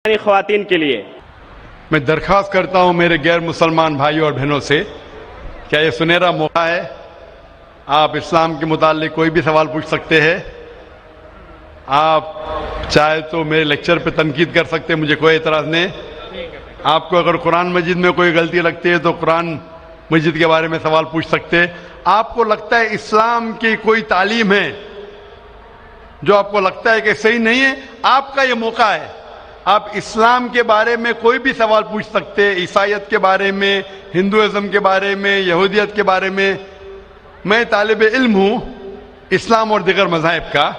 خواتین کے لیے میں درخواست کرتا ہوں میرے غیر مسلمان بھائیوں اور بہنوں سے، کیا یہ سنہرا موقع ہے؟ آپ اسلام کے متعلق کوئی بھی سوال پوچھ سکتے ہیں. آپ چاہے تو میرے لیکچر پہ تنقید کر سکتے ہیں، مجھے کوئی اعتراض نہیں. آپ کو اگر قرآن مجید میں کوئی غلطی لگتی ہے تو قرآن مجید کے بارے میں سوال پوچھ سکتے ہیں. آپ کو لگتا ہے اسلام کی کوئی تعلیم ہے جو آپ کو لگتا ہے کہ صحیح نہیں ہے، آپ کا یہ موقع ہے. آپ اسلام کے بارے میں کوئی بھی سوال پوچھ سکتے ہیں، عیسائیت کے بارے میں، ہندوازم کے بارے میں، یہودیت کے بارے میں. میں طالب علم ہوں اسلام اور دیگر مذاہب کا،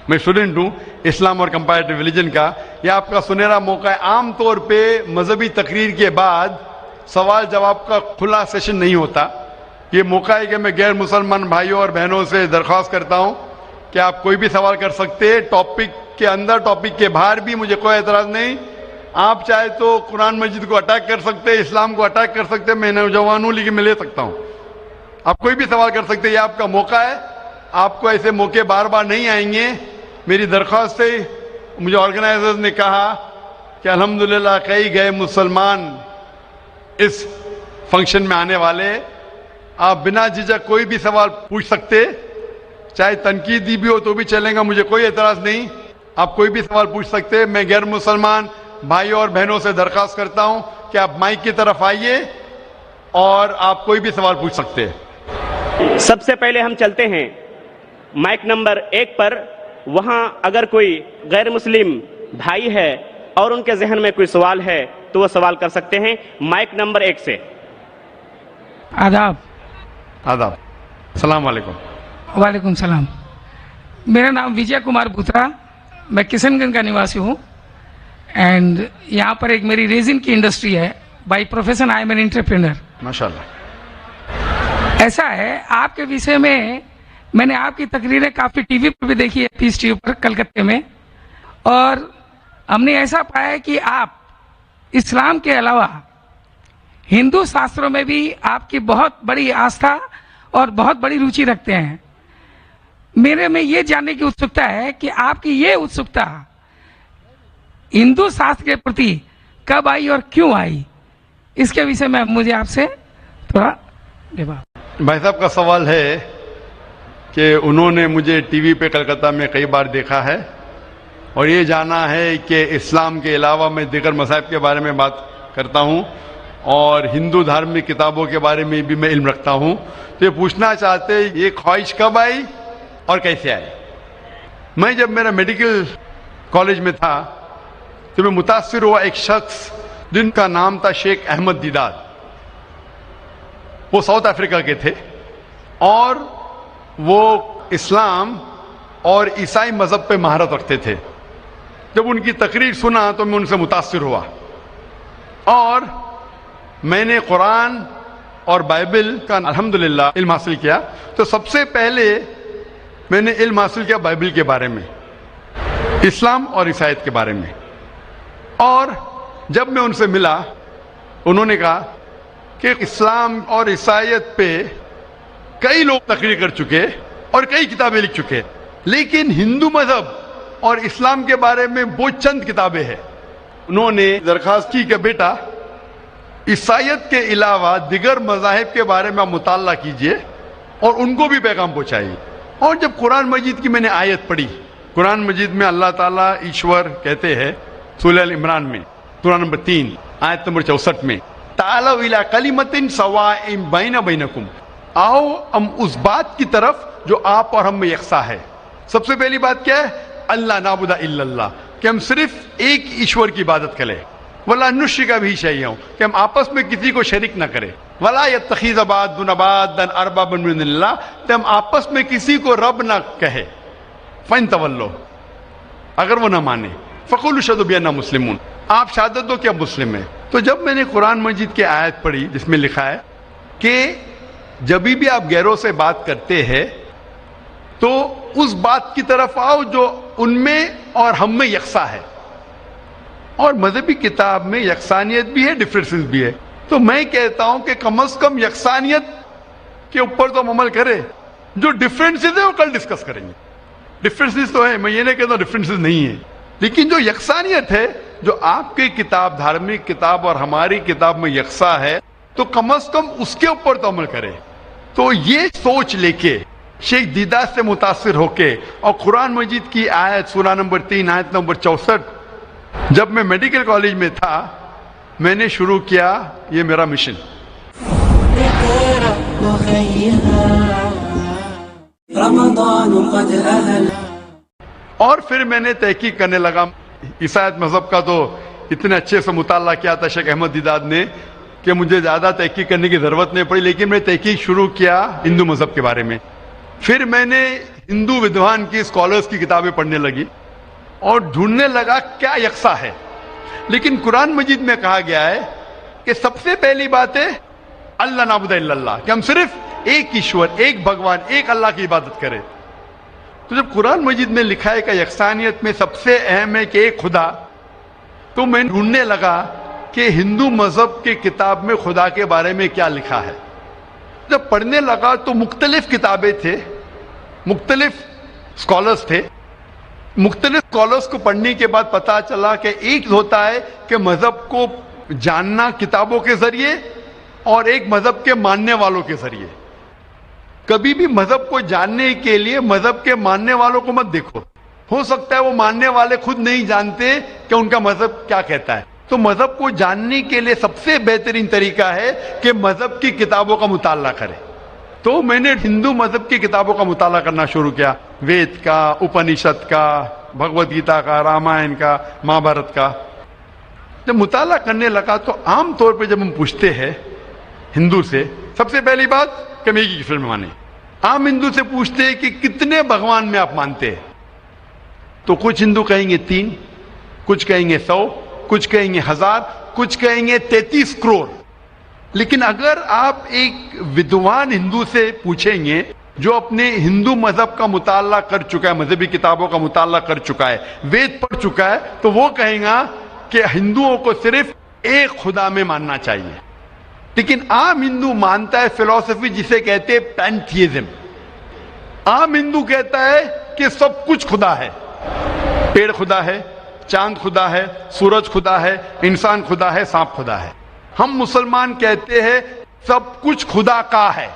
میں اسٹوڈنٹ ہوں اسلام اور کمپیریٹیو ریلیجن کا. یہ آپ کا سنہرا موقع ہے. عام طور پہ مذہبی تقریر کے بعد سوال جواب کا کھلا سیشن نہیں ہوتا. یہ موقع ہے کہ میں غیر مسلمان بھائیوں اور بہنوں سے درخواست کرتا ہوں کہ آپ کوئی بھی سوال کر سکتے ہیں، ٹاپک کے اندر ٹاپک کے باہر بھی، مجھے کوئی اعتراض نہیں. آپ چاہے تو قرآن مجید کو اٹیک کر سکتے ہیں، اسلام کو اٹیک کر سکتے ہیں. میں نوجوان ہوں لیکن میں لے سکتا ہوں. آپ کوئی بھی سوال کر سکتے ہیں، یہ آپ کا موقع ہے. آپ کو ایسے موقع بار بار نہیں آئیں گے. میری درخواست ہے، مجھے آرگنائزرز نے کہا کہ الحمدللہ کئی گئے مسلمان اس فنکشن میں آنے والے. آپ بنا جھجک کوئی بھی سوال پوچھ سکتے، چاہے تنقیدی بھی ہو تو بھی چلیں گا، مجھے کوئی اعتراض نہیں. آپ کوئی بھی سوال پوچھ سکتے. میں غیر مسلمان بھائیوں اور بہنوں سے درخواست کرتا ہوں کہ آپ مائک کی طرف آئیے اور آپ کوئی بھی سوال پوچھ سکتے. سب سے پہلے ہم چلتے ہیں مائک نمبر 1 پر. وہاں اگر کوئی غیر مسلم بھائی ہے اور ان کے ذہن میں کوئی سوال ہے تو وہ سوال کر سکتے ہیں. مائک نمبر 1 سے. آداب. السلام علیکم. وعلیکم السلام. میرا نام وجے کمار بھوترا، میں کشن گنج کا نواسی ہوں. اینڈ یہاں پر ایک میری ریزن کی انڈسٹری ہے. By profession I am an entrepreneur. ماشاءاللہ. ایسا ہے، آپ کے وشے میں نے آپ کی تقریریں کافی ٹی وی پر بھی دیکھی ہے، پیس ٹی وی پر کلکتے میں، اور ہم نے ایسا پایا ہے کہ آپ اسلام کے علاوہ ہندو شاستروں میں بھی آپ کی بہت بڑی آستھا اور بہت بڑی روچی رکھتے ہیں. میرے میں یہ جاننے کی اتسکتا ہے کہ آپ کی یہ اتسکتا ہندو شاستر کے پرتی کب آئی اور کیوں آئی، اس کے وشے میں مجھے آپ سے تھوڑا بھائی صاحب کا سوال ہے کہ انہوں نے مجھے ٹی وی پہ کلکتہ میں کئی بار دیکھا ہے اور یہ جانا ہے کہ اسلام کے علاوہ میں دیگر مذاہب کے بارے میں بات کرتا ہوں اور ہندو دھارمک کتابوں کے بارے میں بھی میں علم رکھتا ہوں. تو یہ پوچھنا چاہتے یہ خواہش کب آئی اور کیسے آئی. میں جب میرا میڈیکل کالج میں تھا تو میں متاثر ہوا ایک شخص جن کا نام تھا شیخ احمد دیدار. وہ ساؤتھ افریقہ کے تھے اور وہ اسلام اور عیسائی مذہب پہ مہارت رکھتے تھے. جب ان کی تقریر سنا تو میں ان سے متاثر ہوا اور میں نے قرآن اور بائبل کا الحمدللہ علم حاصل کیا. تو سب سے پہلے میں نے علم حاصل کیا بائبل کے بارے میں، اسلام اور عیسائیت کے بارے میں. اور جب میں ان سے ملا انہوں نے کہا کہ اسلام اور عیسائیت پہ کئی لوگ تقریر کر چکے اور کئی کتابیں لکھ چکے، لیکن ہندو مذہب اور اسلام کے بارے میں وہ چند کتابیں ہیں. انہوں نے درخواست کی کہ بیٹا عیسائیت کے علاوہ دیگر مذاہب کے بارے میں آپ مطالعہ کیجئے اور ان کو بھی پیغام پہنچائیے. اور جب قرآن مجید کی میں نے آیت پڑھی، قرآن مجید میں اللہ تعالیٰ ایشور کہتے ہیں سورہ ال عمران میں سورہ نمبر 3 آیت نمبر 64 میں تعالوا الی کلمۃ سواء بین بینکم، آؤ ہم اس بات کی طرف جو آپ اور ہم میں یکساں ہے. سب سے پہلی بات کیا ہے؟ اللہ نعبد الا اللہ، کہ ہم صرف ایک ایشور کی عبادت کریں. ولا نشرک بہ شیئا، کہ ہم آپس میں کسی کو شریک نہ کریں. ولا یتخذ بعضنا بعضا اربابا من اللہ، کہ ہم آپس میں کسی کو رب نہ کہے. فَإِن تَوَلَّوْا، اگر وہ نہ مانے، فَقُولُوا اشْهَدُوا بِأَنَّا مُسْلِمُونَ، آپ شہادت دو کہ آپ مسلم ہیں. تو جب میں نے قرآن مجید کی آیت پڑھی جس میں لکھا ہے کہ جب بھی آپ غیروں سے بات کرتے ہیں تو اس بات کی طرف آؤ جو ان میں اور ہم میں یکساں ہے. اور مذہبی کتاب میں یکسانیت بھی ہے، ڈفرینسز بھی ہے. تو میں کہتا ہوں کہ کم از کم یکسانیت کے اوپر تو ہم عمل کریں. جو ڈفرینسز ہیں وہ کل ڈسکس کریں گے. ڈفرینسز تو ہے، میں یہ نہیں کہتا ڈفرینسز نہیں ہے، لیکن جو یکسانیت ہے جو آپ کی کتاب دھارمک کتاب اور ہماری کتاب میں یکساں ہے تو کم از کم اس کے اوپر تو عمل کرے. تو یہ سوچ لے کے شیخ دیدار سے متاثر ہو کے اور قرآن مجید کی آیت سورہ نمبر 3 آیت نمبر 64 جب میں میڈیکل کالج میں تھا میں نے شروع کیا یہ میرا مشن. اور پھر میں نے تحقیق کرنے لگا. عیسائیت مذہب کا تو اتنے اچھے سے مطالعہ کیا تھا شیخ احمد دیدار نے کہ مجھے زیادہ تحقیق کرنے کی ضرورت نہیں پڑی, لیکن میں تحقیق شروع کیا ہندو مذہب کے بارے میں. پھر میں نے ہندو ودوان کی اسکالرز کی کتابیں پڑھنے لگی اور ڈھونڈنے لگا کیا یکساں ہے. لیکن قرآن مجید میں کہا گیا ہے کہ سب سے پہلی بات ہے اللہ نعبد الا اللہ, کہ ہم صرف ایک ایشور, ایک بھگوان, ایک اللہ کی عبادت کریں. تو جب قرآن مجید میں لکھا ہے کہ یکسانیت میں سب سے اہم ہے کہ ایک خدا, تو میں ڈھونڈنے لگا کہ ہندو مذہب کی کتاب میں خدا کے بارے میں کیا لکھا ہے. جب پڑھنے لگا تو مختلف کتابیں تھے, مختلف اسکالرز تھے. مختلف اسکالرز کو پڑھنے کے بعد پتا چلا کہ ایک ہوتا ہے کہ مذہب کو جاننا کتابوں کے ذریعے اور ایک مذہب کے ماننے والوں کے ذریعے. کبھی بھی مذہب کو جاننے کے لیے مذہب کے ماننے والوں کو مت دیکھو, ہو سکتا ہے وہ ماننے والے خود نہیں جانتے کہ ان کا مذہب کیا کہتا ہے. تو مذہب کو جاننے کے لیے سب سے بہترین طریقہ ہے کہ مذہب کی کتابوں کا مطالعہ کرے. تو میں نے ہندو مذہب کی کتابوں کا مطالعہ کرنا شروع کیا, وید کا, اپنشد کا, بھگوت گیتا کا, رامائن کا, مہابھارت کا. جب مطالعہ کرنے لگا تو عام طور پہ جب ہم پوچھتے ہیں ہندو سے, سب سے پہلی بات کہ میں ایک ایشور میں مانے. عام ہندو سے پوچھتے ہیں کہ کتنے بھگوان میں آپ مانتے ہیں, تو کچھ ہندو کہیں گے 3, کچھ کہیں گے 100, کچھ کہیں گے 1000, کچھ کہیں گے 33 کروڑ. لیکن اگر آپ ایک ودوان ہندو سے پوچھیں گے جو اپنے ہندو مذہب کا مطالعہ کر چکا ہے, مذہبی کتابوں کا مطالعہ کر چکا ہے, وید پڑھ چکا ہے, تو وہ کہیں گا کہ ہندوؤں کو صرف ایک خدا میں ماننا چاہیے. لیکن عام ہندو مانتا ہے فلسفی جسے کہتے ہیں پینتھیزم. عام ہندو کہتا ہے کہ سب کچھ خدا ہے, پیڑ خدا ہے, چاند خدا ہے, سورج خدا ہے, انسان خدا ہے, سانپ خدا ہے. ہم مسلمان کہتے ہیں سب کچھ خدا کا ہے,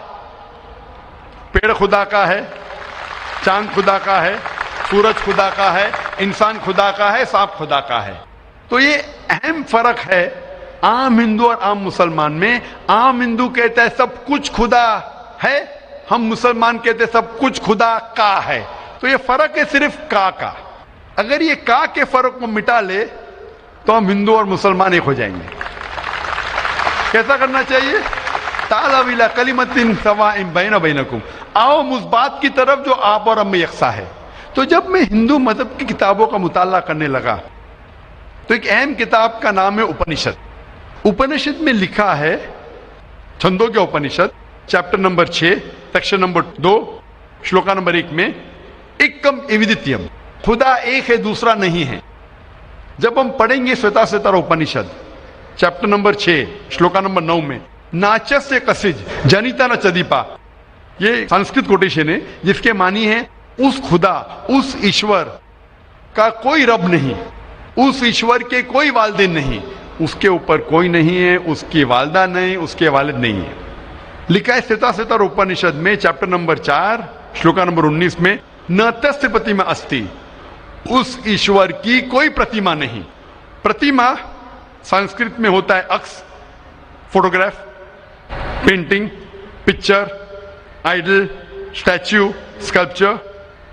پیڑ خدا کا ہے, چاند خدا کا ہے, سورج خدا کا ہے, انسان خدا کا ہے, سانپ خدا کا ہے. تو یہ اہم فرق ہے عام ہندو اور عام مسلمان میں. عام ہندو کہتا ہے سب کچھ خدا ہے, ہم مسلمان کہتے ہیں سب کچھ خدا کا ہے. تو یہ فرق ہے صرف کا. اگر یہ کا کے فرق کو مٹا لے تو ہم ہندو اور مسلمان ایک ہو جائیں گے. کیسا کرنا چاہیے؟ تعالوا الی کلمۃ سواء بین بینکم, آؤ اس بات کی طرف جو آپ اور ہم میں یکساں ہے. تو جب میں ہندو مذہب کی کتابوں کا مطالعہ کرنے لگا تو ایک اہم کتاب کا نام ہے اپنشد. اپنشد میں لکھا ہے, چھندوں کے Upanishad, chapter number 6 section number 2 shloka number 1 میں ایکم ایودتیم, خدا ایک ہے دوسرا نہیں ہے. جب ہم پڑھیں گے سوتا ستر اپنشد چیپٹر نمبر 6 شلوکا نمبر 9 میں ناچس سے کسج جنیتا نہ چدیپا, یہ سنسکرت کوٹیشن ہے جس کے معنی ہے اس خدا, اس ایشور کا کوئی رب نہیں, اس ایشور کے کوئی والدین نہیں, اس کے اوپر کوئی نہیں ہے, اس کی والدہ نہیں, اس کے والد نہیں ہے. لکھا ہے سوتا ستر اپنشد میں چیپٹر نمبر 4 شلوکا نمبر 19 میں نہ تس پرتیما استی, اس ایشور کی کوئی پرتیما نہیں. پرتیما سنسکرت میں ہوتا ہے عکس, photograph, painting, picture, idol, statue, sculpture.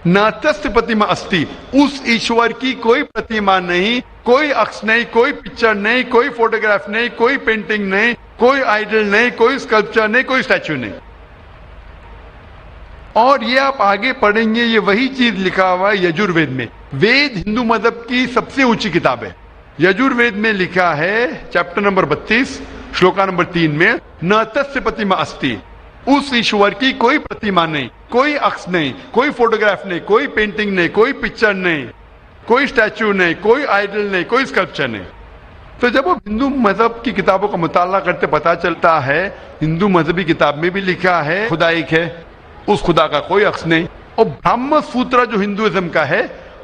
نہ تس پرتیما استی, اس ایشور کی کوئی پرتیما نہیں, کوئی عکس نہیں, کوئی پکچر نہیں, کوئی فوٹوگراف نہیں, کوئی پینٹنگ نہیں, کوئی آئیڈل نہیں, کوئی اسکلپچر نہیں, کوئی اسٹیچو نہیں. اور یہ آپ آگے پڑھیں گے یہ وہی چیز لکھا ہوا ہے یجوروید میں. وید ہندو مذہب کی سب سے اونچی کتاب ہے. یجوروید میں لکھا ہے چیپٹر نمبر 32 شلوکا نمبر 3 میں نہ تس پرتیما استی, اس ایشور کی کوئی پرتیما نہیں, کوئی عکس نہیں, کوئی فوٹوگراف نہیں, کوئی پینٹنگ نہیں, کوئی پکچر نہیں, کوئی اسٹیچو نہیں, کوئی آئیڈل نہیں, کوئی اسکلپچر نہیں. تو جب ہم ہندو مذہب کی کتابوں کا مطالعہ کرتے پتا چلتا ہے ہندو مذہبی کتاب میں بھی لکھا ہے خدا ایک ہے, اس خدا کا کوئی عکس نہیں. اور برہم سوتر جو ہندوازم کا ہے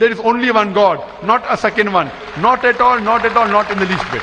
There is only one God, not a second one, not at all, not at all, not in the least bit.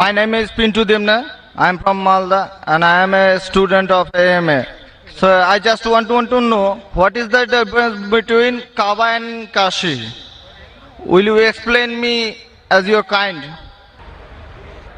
My name is Pintu Demna. I am from Malda and I am a student of AMA. So I just want to know what is the difference between Kaaba and Kashi. Will you explain me as your kind?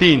3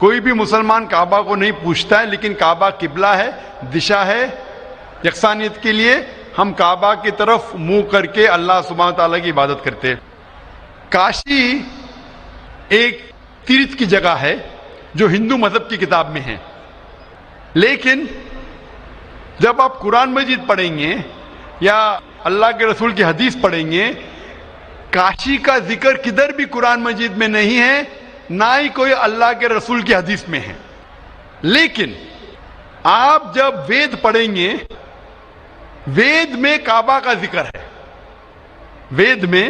کوئی بھی مسلمان کعبہ کو نہیں پوچھتا ہے، لیکن کعبہ قبلہ ہے، دشا ہے یکسانیت کے لیے. ہم کعبہ کی طرف منہ کر کے اللہ سبحانہ تعالیٰ کی عبادت کرتے ہیں. کاشی ایک تیرتھ کی جگہ ہے جو ہندو مذہب کی کتاب میں ہے، لیکن جب آپ قرآن مجید پڑھیں گے یا اللہ کے رسول کی حدیث پڑھیں گے، کاشی کا ذکر کدھر بھی قرآن مجید میں نہیں ہے، نہ ہی کوئی اللہ کے رسول کی حدیث میں ہے. لیکن آپ جب وید پڑھیں گے، وید میں کعبہ کا ذکر ہے، وید میں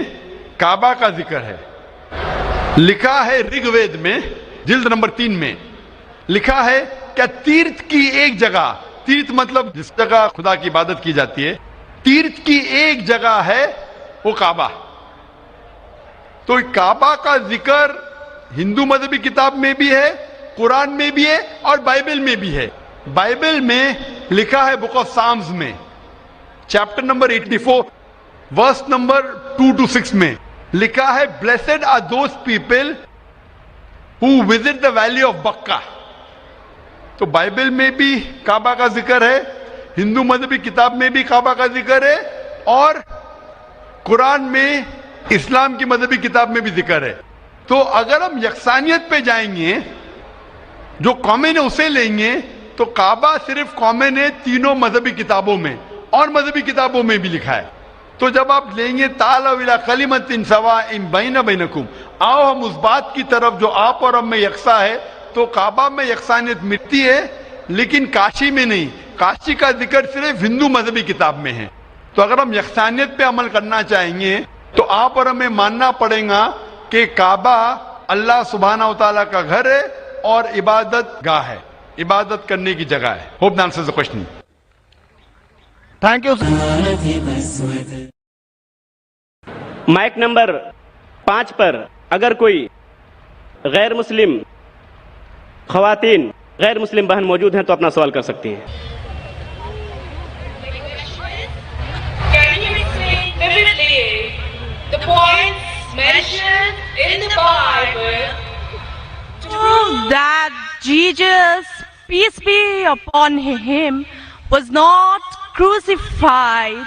کعبہ کا ذکر ہے. لکھا ہے رگ وید میں جلد نمبر 3 میں لکھا ہے کہ تیرتھ کی ایک جگہ، تیرتھ مطلب جس جگہ خدا کی عبادت کی جاتی ہے، تیرتھ کی ایک جگہ ہے وہ کعبہ. تو کعبہ کا ذکر ہندو مذہبی کتاب میں بھی ہے، قرآن میں بھی ہے اور بائبل میں بھی ہے. بائبل میں لکھا ہے بک آف سامز میں chapter number 84 verse number 2 to 6 میں لکھا ہے blessed are those people who visit the valley of Bakka. تو بائبل میں بھی کعبہ کا ذکر ہے، ہندو مذہبی کتاب میں بھی کعبہ کا ذکر ہے، اور قرآن میں اسلام کی مذہبی کتاب میں بھی ذکر ہے. تو اگر ہم یکسانیت پہ جائیں گے، جو کامن ہے اسے لیں گے، تو کعبہ صرف کامن ہے تینوں مذہبی کتابوں میں، اور مذہبی کتابوں میں بھی لکھا ہے. تو جب آپ لیں گے تعالوا الی کلمۃ سواء بین بینکم، آؤ ہم اس بات کی طرف جو آپ اور ہم میں یکساں ہے، تو کعبہ میں یکسانیت ملتی ہے لیکن کاشی میں نہیں. کاشی کا ذکر صرف ہندو مذہبی کتاب میں ہے. تو اگر ہم یکسانیت پہ عمل کرنا چاہیں گے تو آپ اور ہمیں ماننا پڑے گا کہ کعبہ اللہ سبحانہ و تعالیٰ کا گھر ہے اور عبادت گاہ ہے، عبادت کرنے کی جگہ ہے. Hope that answers the question. Thank you. Mic number 5 پر اگر کوئی غیر مسلم خواتین، غیر مسلم بہن موجود ہیں تو اپنا سوال کر سکتی ہیں. Can you explain vividly the points mentioned in the Bible to prove that Jesus, peace be upon him, was not crucified,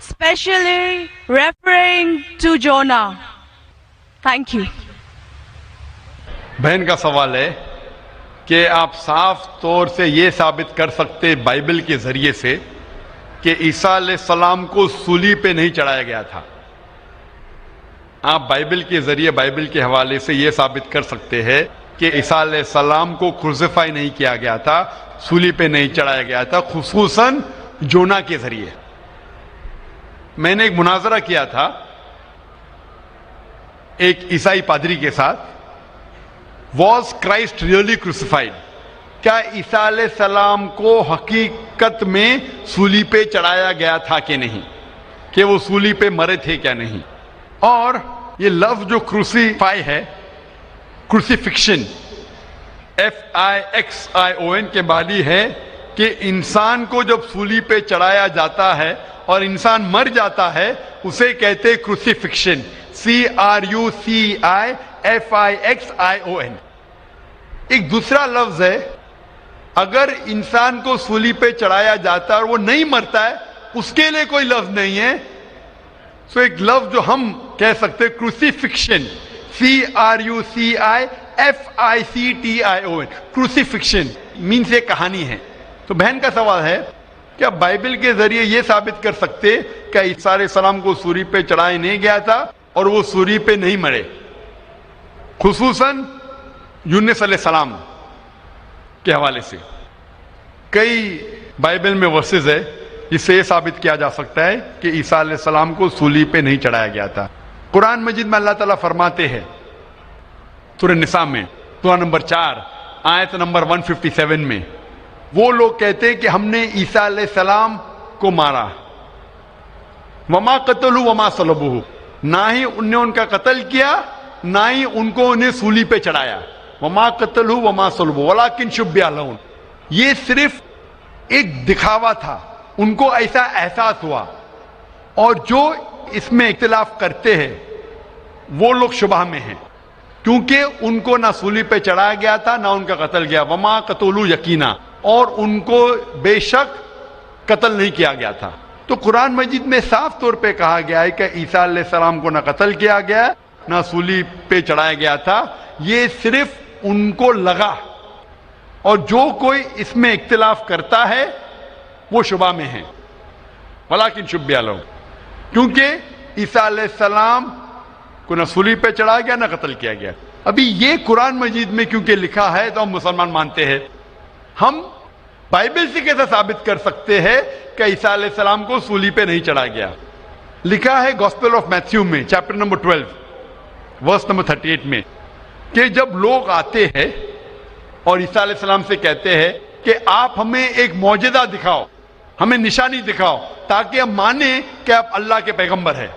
especially referring to Jonah? Thank you. بہن کا سوال ہے کہ آپ صاف طور سے یہ ثابت کر سکتے بائبل کے ذریعے سے کہ عیسیٰ علیہ السلام کو صلیب پہ نہیں چڑھایا گیا تھا. آپ بائبل کے ذریعے، بائبل کے حوالے سے یہ ثابت کر سکتے ہیں کہ عیسیٰ علیہ السلام کو کروسیفائی نہیں کیا گیا تھا، صلیب پہ نہیں چڑھایا گیا تھا، خصوصاً جونا کے ذریعے. میں نے ایک مناظرہ کیا تھا ایک عیسائی پادری کے ساتھ. Was Christ really crucified? کیا عیسیٰ علیہ السلام کو حقیقت میں صلیب پہ چڑھایا گیا تھا کہ نہیں، کہ وہ صلیب پہ مرے تھے کیا نہیں. اور یہ لفظ جو کروسیفائی ہے، کروسیفکشن FIXION کے معنی ہے کہ انسان کو جب صلیب پہ چڑھایا جاتا ہے اور انسان مر جاتا ہے اسے کہتے کروسیفکشن، CRUCIFIXION. ایک دوسرا لفظ ہے اگر انسان کو صلیب پہ چڑھایا جاتا ہے اور وہ نہیں مرتا ہے، اس کے لیے کوئی لفظ نہیں ہے. سو ایک لفظ جو ہم کہہ سکتے کروسیفکشن، CRUCIFICTION، کروسیفکشن مینس یہ کہانی ہے. تو بہن کا سوال ہے کیا بائبل کے ذریعے یہ ثابت کر سکتے کہ عیسیٰ علیہ السلام کو صلیب پہ چڑھایا نہیں گیا تھا اور وہ صلیب پہ نہیں مرے، خصوصاً یونس علیہ السلام کے حوالے سے. کئی بائبل میں ورسز ہے جس سے یہ ثابت کیا جا سکتا ہے کہ عیسیٰ علیہ السلام کو صلیب پہ نہیں چڑھایا گیا تھا. قرآن مجید میں اللہ تعالیٰ فرماتے ہیں سورہ نساء میں سورہ نمبر 4 آیت نمبر 157 میں، وہ لوگ کہتے ہیں کہ ہم نے عیسیٰ علیہ السلام کو مارا، وما قتلوا وما صلبوہ، نہ ہی ان نے ان کا قتل کیا نہ ہی ان کو انہیں صلیب پہ چڑھایا. وما قتلوا وما صلبوہ ولکن شبہ لہم، یہ صرف ایک دکھاوا تھا، ان کو ایسا احساس ہوا. اور جو اس میں اختلاف کرتے ہیں وہ لوگ شبہ میں ہیں. کیونکہ ان کو نہ سولی پہ چڑھایا گیا تھا نہ ان کا قتل کیا. وما قتلوا یقینا, اور ان کو بے شک قتل نہیں کیا گیا تھا. تو قرآن مجید میں صاف طور پہ کہا گیا ہے کہ عیسیٰ علیہ السلام کو نہ قتل کیا گیا نہ سولی پہ چڑھایا گیا تھا. یہ صرف ان کو لگا, اور جو کوئی اس میں اختلاف کرتا ہے وہ شبہ میں ہے. ولیکن شبہ لہم, کیونکہ عیسیٰ علیہ السلام کو نہ سولی پہ چڑھایا گیا نہ قتل کیا گیا. ابھی یہ قرآن مجید میں کیونکہ لکھا ہے تو ہم مسلمان مانتے ہیں. ہم بائبل سے کیسے ثابت کر سکتے ہیں کہ عیسیٰ علیہ السلام کو سولی پہ نہیں چڑھایا گیا؟ لکھا ہے گاسپل آف میتھیو میں چیپٹر نمبر 12 ورس نمبر 38 میں کہ جب لوگ آتے ہیں اور عیسیٰ علیہ السلام سے کہتے ہیں کہ آپ ہمیں ایک معجزہ دکھاؤ, ہمیں نشانی دکھاؤ تاکہ ہم مانیں کہ آپ اللہ کے پیغمبر ہیں,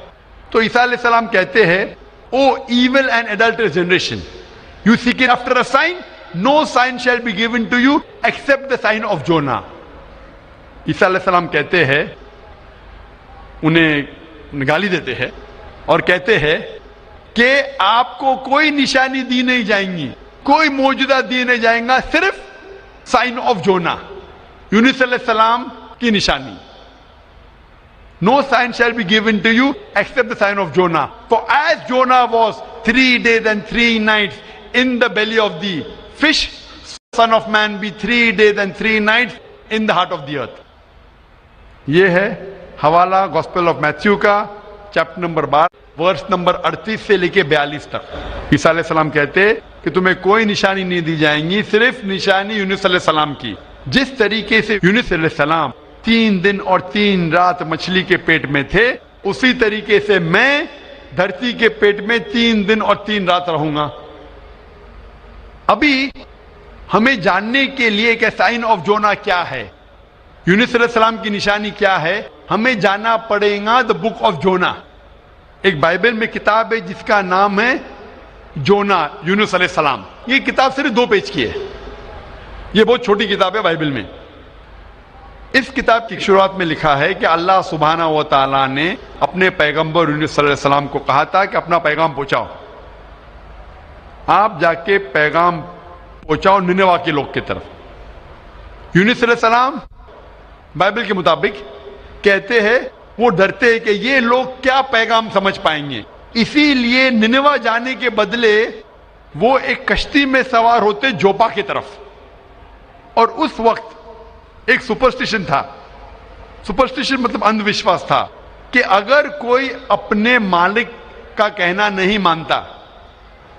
تو عیسیٰ علیہ السلام کہتے ہیں O evil and adulterous generation, you seek it after a sign, no sign shall be given to you except the sign of Jonah. عیسیٰ علیہ السلام کہتے ہیں, انہیں گالی دیتے ہیں اور کہتے ہیں کہ آپ کو کوئی نشانی دی نہیں جائیں گی, کوئی معجزہ دی نہیں جائیں گا, صرف سائن آف جونا, یونس علیہ السلام کی نشانی. No sign shall be given to you except the sign of Jonah. For as Jonah was 3 days and 3 nights in the belly of the fish, Son of Man be 3 days and 3 nights in the heart of the earth. یہ ہے حوالہ gospel of Matthew کا chapter number 12 verse number 38 سے لے کے 42 تک. عیسیٰ علیہ السلام کہتے کہ تمہیں کوئی نشانی نہیں دی جائیں گی, صرف نشانی یونس علیہ السلام کی. جس طریقے سے یونس علیہ السلام 3 دن اور 3 رات مچھلی کے پیٹ میں تھے, اسی طریقے سے میں دھرتی کے پیٹ میں 3 دن اور 3 رات رہوں گا. ابھی ہمیں جاننے کے لیے کہ سائن آف جونا کیا ہے, یونس علیہ السلام کی نشانی کیا ہے, ہمیں جانا پڑے گا دا بک آف جونا. ایک بائبل میں کتاب ہے جس کا نام ہے جونا, یونس علیہ السلام. یہ کتاب صرف 2 پیج کی ہے, یہ بہت چھوٹی کتاب ہے بائبل میں. اس کتاب کی شروعات میں لکھا ہے کہ اللہ سبحانہ و تعالیٰ نے اپنے پیغمبر یونس علیہ السلام کو کہا تھا کہ اپنا پیغام پہنچاؤ, آپ جا کے پیغام پہنچاؤ نینوہ کے لوگ کی طرف. یونس علیہ السلام بائبل کے مطابق کہتے ہیں وہ ڈرتے ہیں کہ یہ لوگ کیا پیغام سمجھ پائیں گے, اسی لیے نینوہ جانے کے بدلے وہ ایک کشتی میں سوار ہوتے جوپا کی طرف. اور اس وقت ایک سپرسٹیشن تھا, سپرسٹیشن مطلب اندھ وشواس تھا کہ اگر کوئی اپنے مالک کا کہنا نہیں مانتا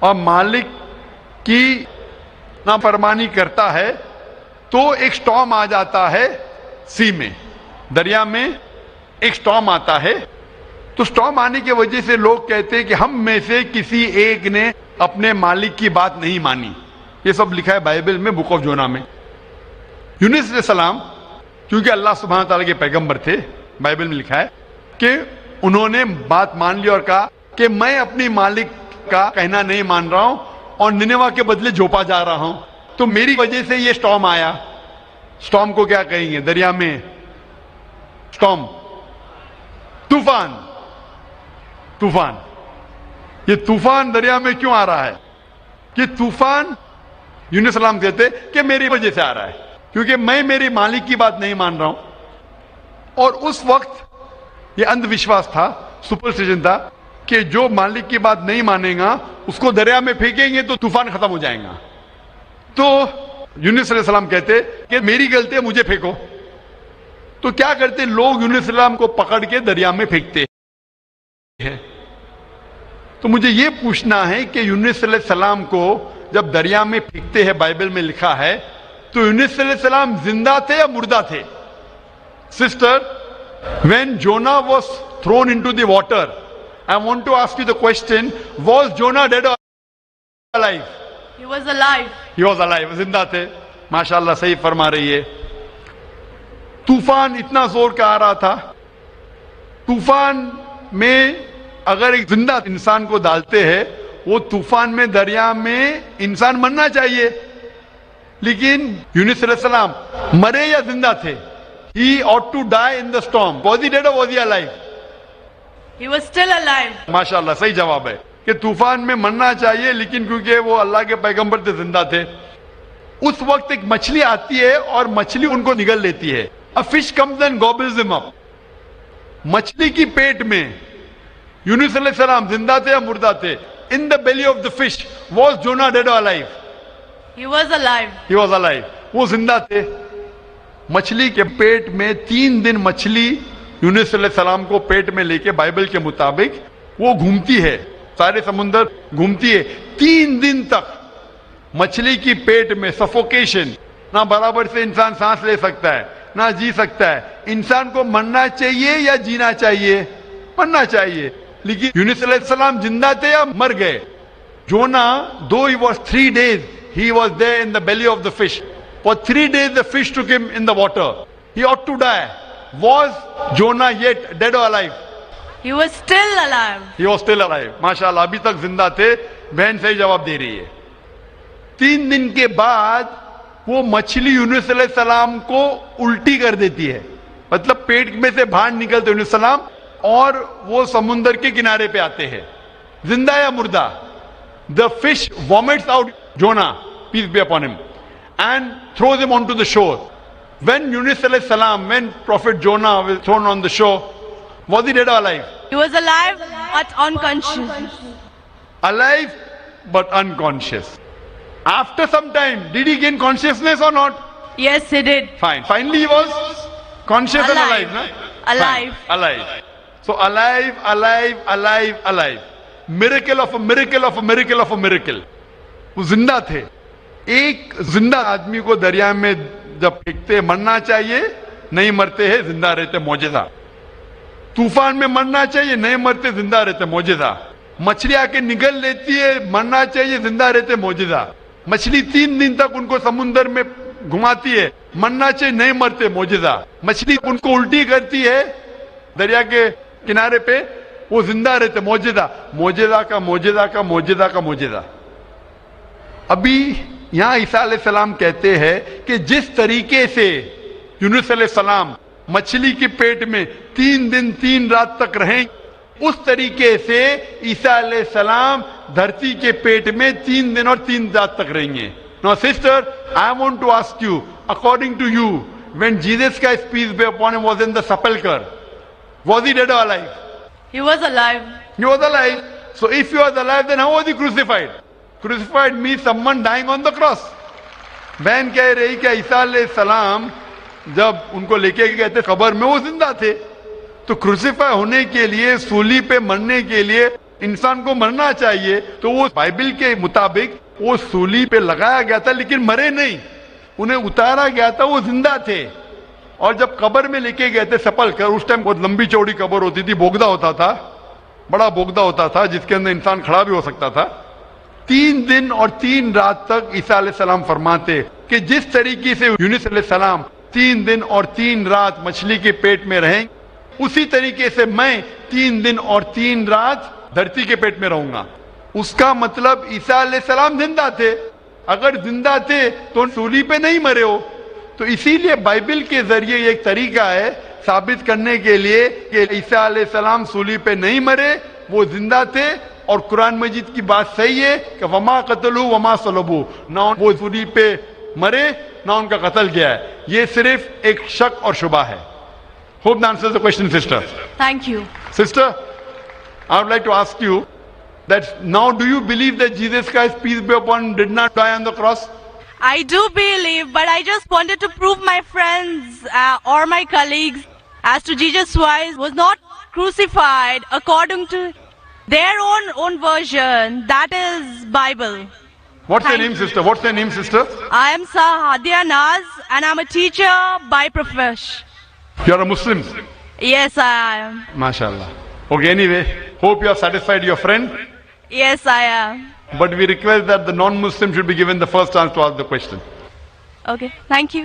اور مالک کی نافرمانی کرتا ہے تو ایک سٹارم آ جاتا ہے سی میں, دریا میں ایک سٹارم آتا ہے. تو سٹارم آنے کی وجہ سے لوگ کہتے ہیں کہ ہم میں سے کسی ایک نے اپنے مالک کی بات نہیں مانی. یہ سب لکھا ہے بائبل میں بک آف جونا میں. یونس علیہ السلام کیونکہ اللہ سبحانہ تعالیٰ کے پیغمبر تھے, بائبل میں لکھا ہے کہ انہوں نے بات مان لی اور کہا کہ میں اپنی مالک کا کہنا نہیں مان رہا ہوں اور نینوہ کے بدلے جوپا جا رہا ہوں, تو میری وجہ سے یہ سٹارم آیا. سٹارم کو کیا کہیں گے دریا میں؟ سٹارم, طوفان. طوفان, یہ طوفان دریا میں کیوں آ رہا ہے؟ کہ طوفان یونس السلام کہتے کہ میری وجہ سے آ رہا ہے, کیونکہ میں میری مالک کی بات نہیں مان رہا ہوں. اور اس وقت یہ اندھ وشواس تھا, سپرسٹیشن تھا کہ جو مالک کی بات نہیں مانے گا اس کو دریا میں پھینکیں گے تو طوفان ختم ہو جائے گا. تو یونس علیہ السلام کہتے کہ میری غلطی ہے, مجھے پھینکو. تو کیا کرتے لوگ یونس علیہ السلام کو پکڑ کے دریا میں پھینکتے ہیں. تو مجھے یہ پوچھنا ہے کہ یونس علیہ السلام کو جب دریا میں پھینکتے ہیں, بائبل میں لکھا ہے, تو یونس علیہ السلام زندہ تھے یا مردہ تھے؟ Sister, when Jonah was thrown into the water, I want to ask you the question, was Jonah dead or alive? He was alive. He was alive, زندہ تھے. ماشاءاللہ صحیح فرما رہی ہے. طوفان اتنا زور کا آ رہا تھا, طوفان میں اگر ایک زندہ انسان کو ڈالتے ہیں, وہ طوفان میں دریا میں انسان مرنا چاہیے, لیکن یونس علیہ السلام مرے یا زندہ تھے؟ He ought to die in the storm. Was he dead or was he alive? He was still alive. ماشاءاللہ صحیح جواب ہے. کہ طوفان میں مرنا چاہیے لیکن کیونکہ وہ اللہ کے پیغمبر سے زندہ تھے. اس وقت ایک مچھلی آتی ہے اور مچھلی ان کو نگل لیتی ہے. A fish comes and gobbles them up. مچھلی کی پیٹ میں یونس علیہ السلام زندہ تھے یا مردہ تھے؟ In the belly of the fish was Jonah dead or alive? He was alive. He was alive. وہ زندہ تھے. مچھلی کے پیٹ میں 3 دن مچھلی یونس علیہ السلام کو پیٹ میں لے کے بائبل کے مطابق وہ گھومتی ہے, سارے سمندر گھومتی ہے 3 دن تک. مچھلی کی پیٹ میں سفوکیشن, نہ برابر سے انسان سانس لے سکتا ہے نہ جی سکتا ہے. انسان کو مرنا چاہیے یا جینا چاہیے؟ مرنا چاہیے. لیکن یونس علیہ السلام زندہ تھے یا مر گئے؟ جونا, though he was 3 days, he was there in the belly of the fish. For 3 days the fish took him in the water. He ought to die. Was Jonah yet dead or alive? He was still alive. He was still alive. ماشاءاللہ ابھی تک زندہ تھے. بہن صحیح جواب دے رہی ہے. 3 دن کے بعد وہ مچھلی یونس علیہ السلام کو الٹی کر دیتی ہے, مطلب پیٹ میں سے باہر نکلتے یونس علیہ السلام اور وہ سمندر کے کنارے پہ آتے ہیں. زندہ یا مردہ؟ The fish vomits out Jonah, peace be upon him, and throws him onto the shore. When Yunus alayhi salam, when Prophet Jonah was thrown on the shore, was he dead or alive? He was alive but unconscious. Alive but unconscious. After some time, did he gain consciousness or not? Yes, he did. Fine. Finally he was conscious and alive, no? Alive. Fine. Alive. So alive, alive, alive, alive. Miracle of a miracle of a miracle of a miracle. وہ زندہ تھے. ایک زندہ آدمی کو دریا میں جب پھینکتے مرنا چاہیے, نہیں مرتے ہیں, زندہ رہتے, معجزہ. طوفان میں مرنا چاہیے, نہیں مرتے, زندہ رہتے, معجزہ. مچھلی آ کے نگل لیتی ہے, مرنا چاہیے, زندہ رہتے, معجزہ. مچھلی 3 دن تک ان کو سمندر میں گھماتی ہے, مرنا چاہیے, نہیں مرتے, معجزہ. مچھلی ان کو الٹی کرتی ہے دریا کے کنارے پہ, وہ زندہ رہتے, معجزہ. معجزہ کا معجزہ کا معجزہ کا معجزہ. ابھی یہاں عیسیٰ علیہ السلام کہتے ہیں کہ جس طریقے سے یونس علیہ السلام مچھلی کے پیٹ میں 3 دن 3 رات تک رہیں, اس طریقے سے عیسیٰ علیہ السلام دھرتی کے پیٹ میں 3 دن اور 3 رات تک رہیں گے. Now sister, I want to ask you, according to you, when Jesus Christ, peace be upon him, was in the sepulchre, was he dead or alive? He was alive. He was alive. So if he was alive, then how was he crucified? Crucified means someone dying on the cross. بہن کہہ رہی کہ عیسیٰ علیہ السلام جب ان کو لے کے گئے تھے قبر میں, وہ زندہ تھے. تو کروسیفائی ہونے کے لیے, سولی پہ مرنے کے لیے انسان کو مرنا چاہیے. تو وہ بائبل کے مطابق وہ سولی پہ لگایا گیا تھا لیکن مرے نہیں, انہیں اتارا گیا تھا, وہ زندہ تھے. اور جب قبر میں لے کے گئے تھے سپل کر, اس ٹائم بہت لمبی چوڑی قبر ہوتی تھی, بوگدا ہوتا تھا, بڑا بوگدا ہوتا تھا جس کے اندر انسان کھڑا بھی ہو سکتا تھا. 3 دن اور 3 رات تک عیسیٰ علیہ السلام فرماتے کہ جس طریقے سے یونس علیہ السلام 3 دن اور 3 رات مچھلی کے پیٹ میں رہیں, اسی طریقے سے میں 3 دن اور 3 رات دھرتی کے پیٹ میں رہوں گا. اس کا مطلب عیسیٰ علیہ السلام زندہ تھے. اگر زندہ تھے تو سولی پہ نہیں مرے ہو. تو اسی لیے بائبل کے ذریعے یہ ایک طریقہ ہے ثابت کرنے کے لیے کہ عیسیٰ علیہ السلام سولی پہ نہیں مرے, وہ زندہ تھے. اور قرآن مجید کی بات صحیح ہے کہ وما قتلوا وما صلبوا, نہ وہ سولی پہ مرے نہ ان کا قتل کیا ہے. یہ صرف ایک شک اور شبہ ہے. Hope that answers the question, sister. Thank you. Sister, I would like to ask you that now do you believe that Jesus Christ, peace be upon him, did not die on the cross? I do believe, but I just wanted to prove my friends or my colleagues as to Jesus Christ was not crucified according to their own version, that is Bible. What's your name, sister? What's your name, sister? I am Sahadia Naz and I'm a teacher by profession. You're a Muslim? Yes, I am. MashaAllah. Okay, anyway, hope you have satisfied your friend. Yes, I am. But we request that the non-Muslim should be given the first chance to ask the question. Okay, thank you.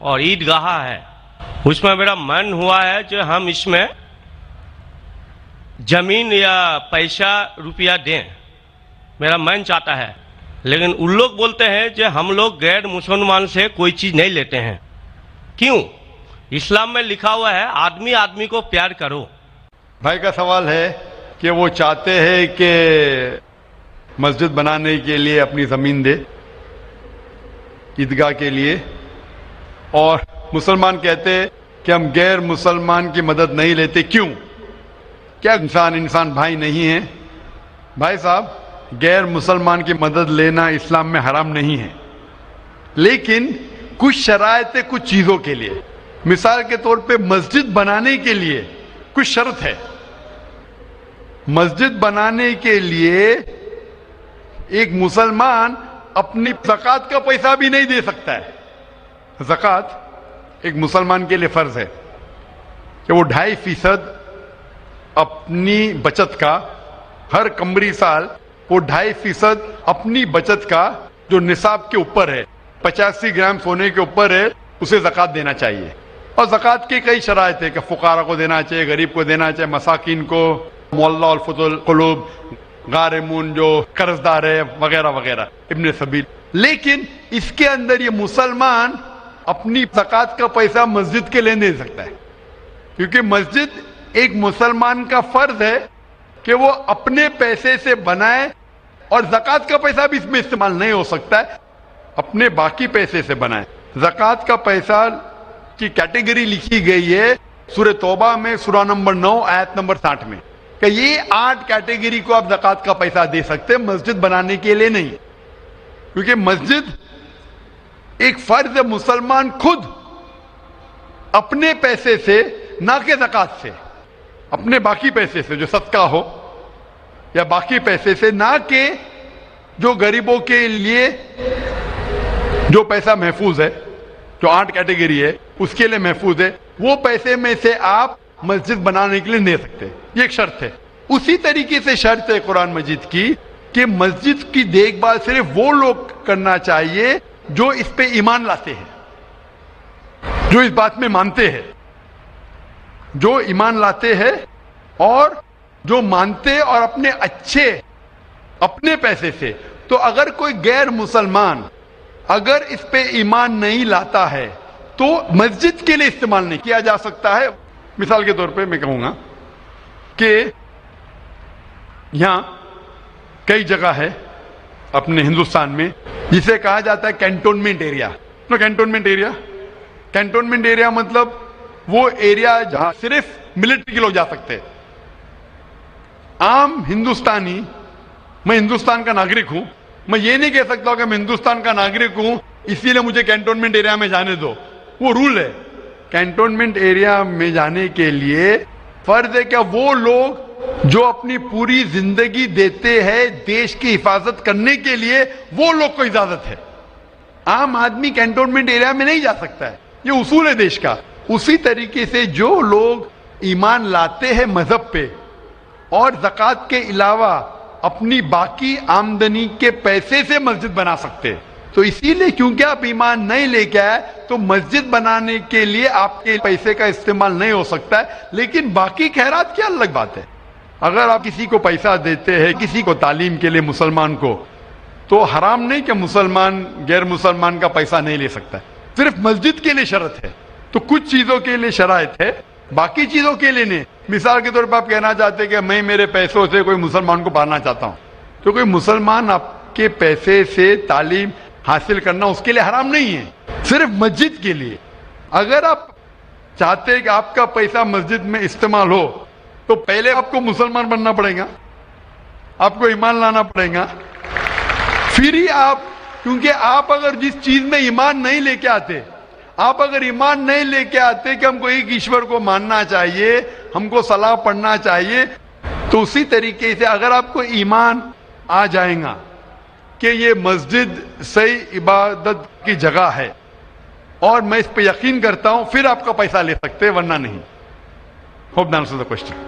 اور عیدگاہ ہے. اس میں میرا من ہوا ہے کہ ہم اس میں زمین یا پیسہ روپیہ دیں, میرا من چاہتا ہے. لیکن ان لوگ بولتے ہیں کہ ہم لوگ غیر مسلمان سے کوئی چیز نہیں لیتے ہیں. کیوں؟ اسلام میں لکھا ہوا ہے آدمی آدمی کو پیار کرو. بھائی کا سوال ہے کہ وہ چاہتے ہیں کہ مسجد بنانے کے لیے اپنی زمین دے عیدگاہ کے لیے, اور مسلمان کہتے ہیں کہ ہم غیر مسلمان کی مدد نہیں لیتے. کیوں؟ کیا انسان بھائی نہیں ہے؟ بھائی صاحب, غیر مسلمان کی مدد لینا اسلام میں حرام نہیں ہے, لیکن کچھ شرائط ہے کچھ چیزوں کے لیے. مثال کے طور پہ مسجد بنانے کے لیے کچھ شرط ہے. مسجد بنانے کے لیے ایک مسلمان اپنی زکوٰۃ کا پیسہ بھی نہیں دے سکتا ہے. زکوٰۃ ایک مسلمان کے لیے فرض ہے کہ وہ 2.5% اپنی بچت کا, ہر قمری سال وہ 2.5% اپنی بچت کا جو نصاب کے اوپر ہے, 85 گرام سونے کے اوپر ہے, اسے زکوٰۃ دینا چاہیے. اور زکوٰۃ کی کئی شرائط ہے کہ فقراء کو دینا چاہیے, غریب کو دینا چاہیے, مساکین کو, معلّہ الفضل القلوب, غارمون جو قرض دار ہے, وغیرہ وغیرہ, ابن سبیل. لیکن اس کے اندر یہ مسلمان اپنی زکوٰۃ کا پیسہ مسجد کے لیے نہیں دے سکتا ہے, کیونکہ مسجد ایک مسلمان کا فرض ہے کہ وہ اپنے پیسے سے بنائے, اور زکوٰۃ کا پیسہ بھی اس میں استعمال نہیں ہو سکتا ہے, اپنے باقی پیسے سے بنائے. زکوٰۃ کا پیسہ کی کیٹیگری لکھی گئی ہے سورہ توبہ میں, سورہ نمبر 9 آیت نمبر 60 میں, کہ یہ 8 کیٹیگری کو آپ زکوٰۃ کا پیسہ دے سکتے ہیں, مسجد بنانے کے لیے نہیں. کیونکہ مسجد ایک فرض ہے, مسلمان خود اپنے پیسے سے, نہ کہ زکوٰۃ سے, اپنے باقی پیسے سے جو صدقہ ہو یا باقی پیسے سے, نہ کہ جو غریبوں کے لیے جو پیسہ محفوظ ہے, جو 8 کیٹیگری ہے اس کے لیے محفوظ ہے, وہ پیسے میں سے آپ مسجد بنانے کے لیے نہیں دے سکتے. یہ ایک شرط ہے. اسی طریقے سے شرط ہے قرآن مجید کی کہ مسجد کی دیکھ بھال صرف وہ لوگ کرنا چاہیے جو اس پہ ایمان لاتے ہیں, جو اس بات میں مانتے ہیں, جو ایمان لاتے ہیں اور جو مانتے اور اپنے اچھے اپنے پیسے سے. تو اگر کوئی غیر مسلمان اگر اس پہ ایمان نہیں لاتا ہے تو مسجد کے لیے استعمال نہیں کیا جا سکتا ہے. مثال کے طور پہ میں کہوں گا کہ یہاں کئی جگہ ہے اپنے ہندوستان میں جسے کہا جاتا ہے کینٹونمنٹ ایریا. کینٹونمنٹ ایریا مطلب وہ ایریا جہاں صرف ملٹری کے لوگ جا سکتے ہیں. عام ہندوستانی, میں ہندوستان کا ناگرک ہوں, میں یہ نہیں کہہ سکتا کہ میں ہندوستان کا ناگرک ہوں اسی لیے مجھے کینٹونمنٹ ایریا میں جانے دو. وہ رول ہے. کینٹونمنٹ ایریا میں جانے کے لیے فرض ہے کہ وہ لوگ جو اپنی پوری زندگی دیتے ہیں دیش کی حفاظت کرنے کے لیے, وہ لوگ کو اجازت ہے. عام آدمی کینٹونمنٹ ایریا میں نہیں جا سکتا ہے, یہ اصول ہے دیش کا. اسی طریقے سے جو لوگ ایمان لاتے ہیں مذہب پہ اور زکوٰۃ کے علاوہ اپنی باقی آمدنی کے پیسے سے مسجد بنا سکتے, تو اسی لیے کیونکہ آپ ایمان نہیں لے کے آئے تو مسجد بنانے کے لیے آپ کے پیسے کا استعمال نہیں ہو سکتا ہے. لیکن باقی خیرات کی الگ بات ہے. اگر آپ کسی کو پیسہ دیتے ہیں, کسی کو تعلیم کے لیے مسلمان کو, تو حرام نہیں کہ مسلمان غیر مسلمان کا پیسہ نہیں لے سکتا ہے. صرف مسجد کے لیے شرط ہے. تو کچھ چیزوں کے لیے شرائط ہے, باقی چیزوں کے لیے نہیں. مثال کے طور پر آپ کہنا چاہتے کہ میں میرے پیسوں سے کوئی مسلمان کو پڑھانا چاہتا ہوں, تو کوئی مسلمان آپ کے پیسے سے تعلیم حاصل کرنا اس کے لیے حرام نہیں ہے, صرف مسجد کے لیے. اگر آپ چاہتے ہیں کہ آپ کا پیسہ مسجد میں استعمال ہو تو پہلے آپ کو مسلمان بننا پڑے گا, آپ کو ایمان لانا پڑے گا, پھر ہی آپ, کیونکہ آپ اگر جس چیز میں ایمان نہیں لے کے آتے, آپ اگر ایمان نہیں لے کے آتے کہ ہم کو ایک ایشور کو ماننا چاہیے, ہم کو صلاح پڑھنا چاہیے, تو اسی طریقے سے اگر آپ کو ایمان آ جائے گا کہ یہ مسجد صحیح عبادت کی جگہ ہے اور میں اس پہ یقین کرتا ہوں, پھر آپ کا پیسہ لے سکتے, ورنہ نہیں. Hope answer the question.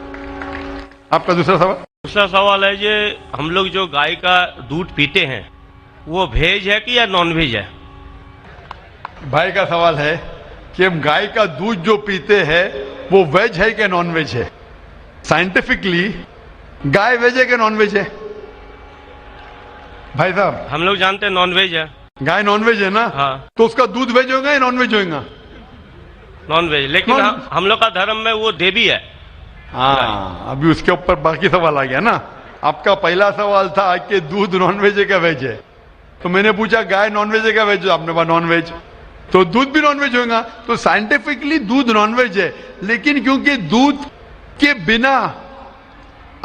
آپ کا دوسرا سوال ہے یہ ہم لوگ جو گائے کا دودھ پیتے ہیں وہ ویج ہے کہ یا نان ویج ہے؟ بھائی کا سوال ہے کہ ہم گائے کا دودھ جو پیتے ہیں وہ ویج ہے کہ نان ویج ہے. سائنٹیفکلی گائے ویج ہے کہ نان ویج ہے بھائی صاحب؟ ہم لوگ جانتے ہیں نان ویج ہے. گائے نان ویج ہے نا؟ ہاں تو اس کا دودھ ویج ہوگا یا نان ویج ہوگا؟ Non veg. لیکن ہم لوگ کا دھرم میں وہ دیوی ہے. ہاں ابھی اس کے اوپر باقی سوال آ گیا نا. آپ کا پہلا سوال تھا کہ دودھ نان ویج ہے کیا ویج ہے, تو میں نے پوچھا گائے نان ویج ہے کیا ویج ہے, آپ نے کہا نان ویج, تو دودھ بھی نان ویج ہوگا. تو سائنٹیفکلی دودھ نان ویج ہے, لیکن کیونکہ دودھ کے بنا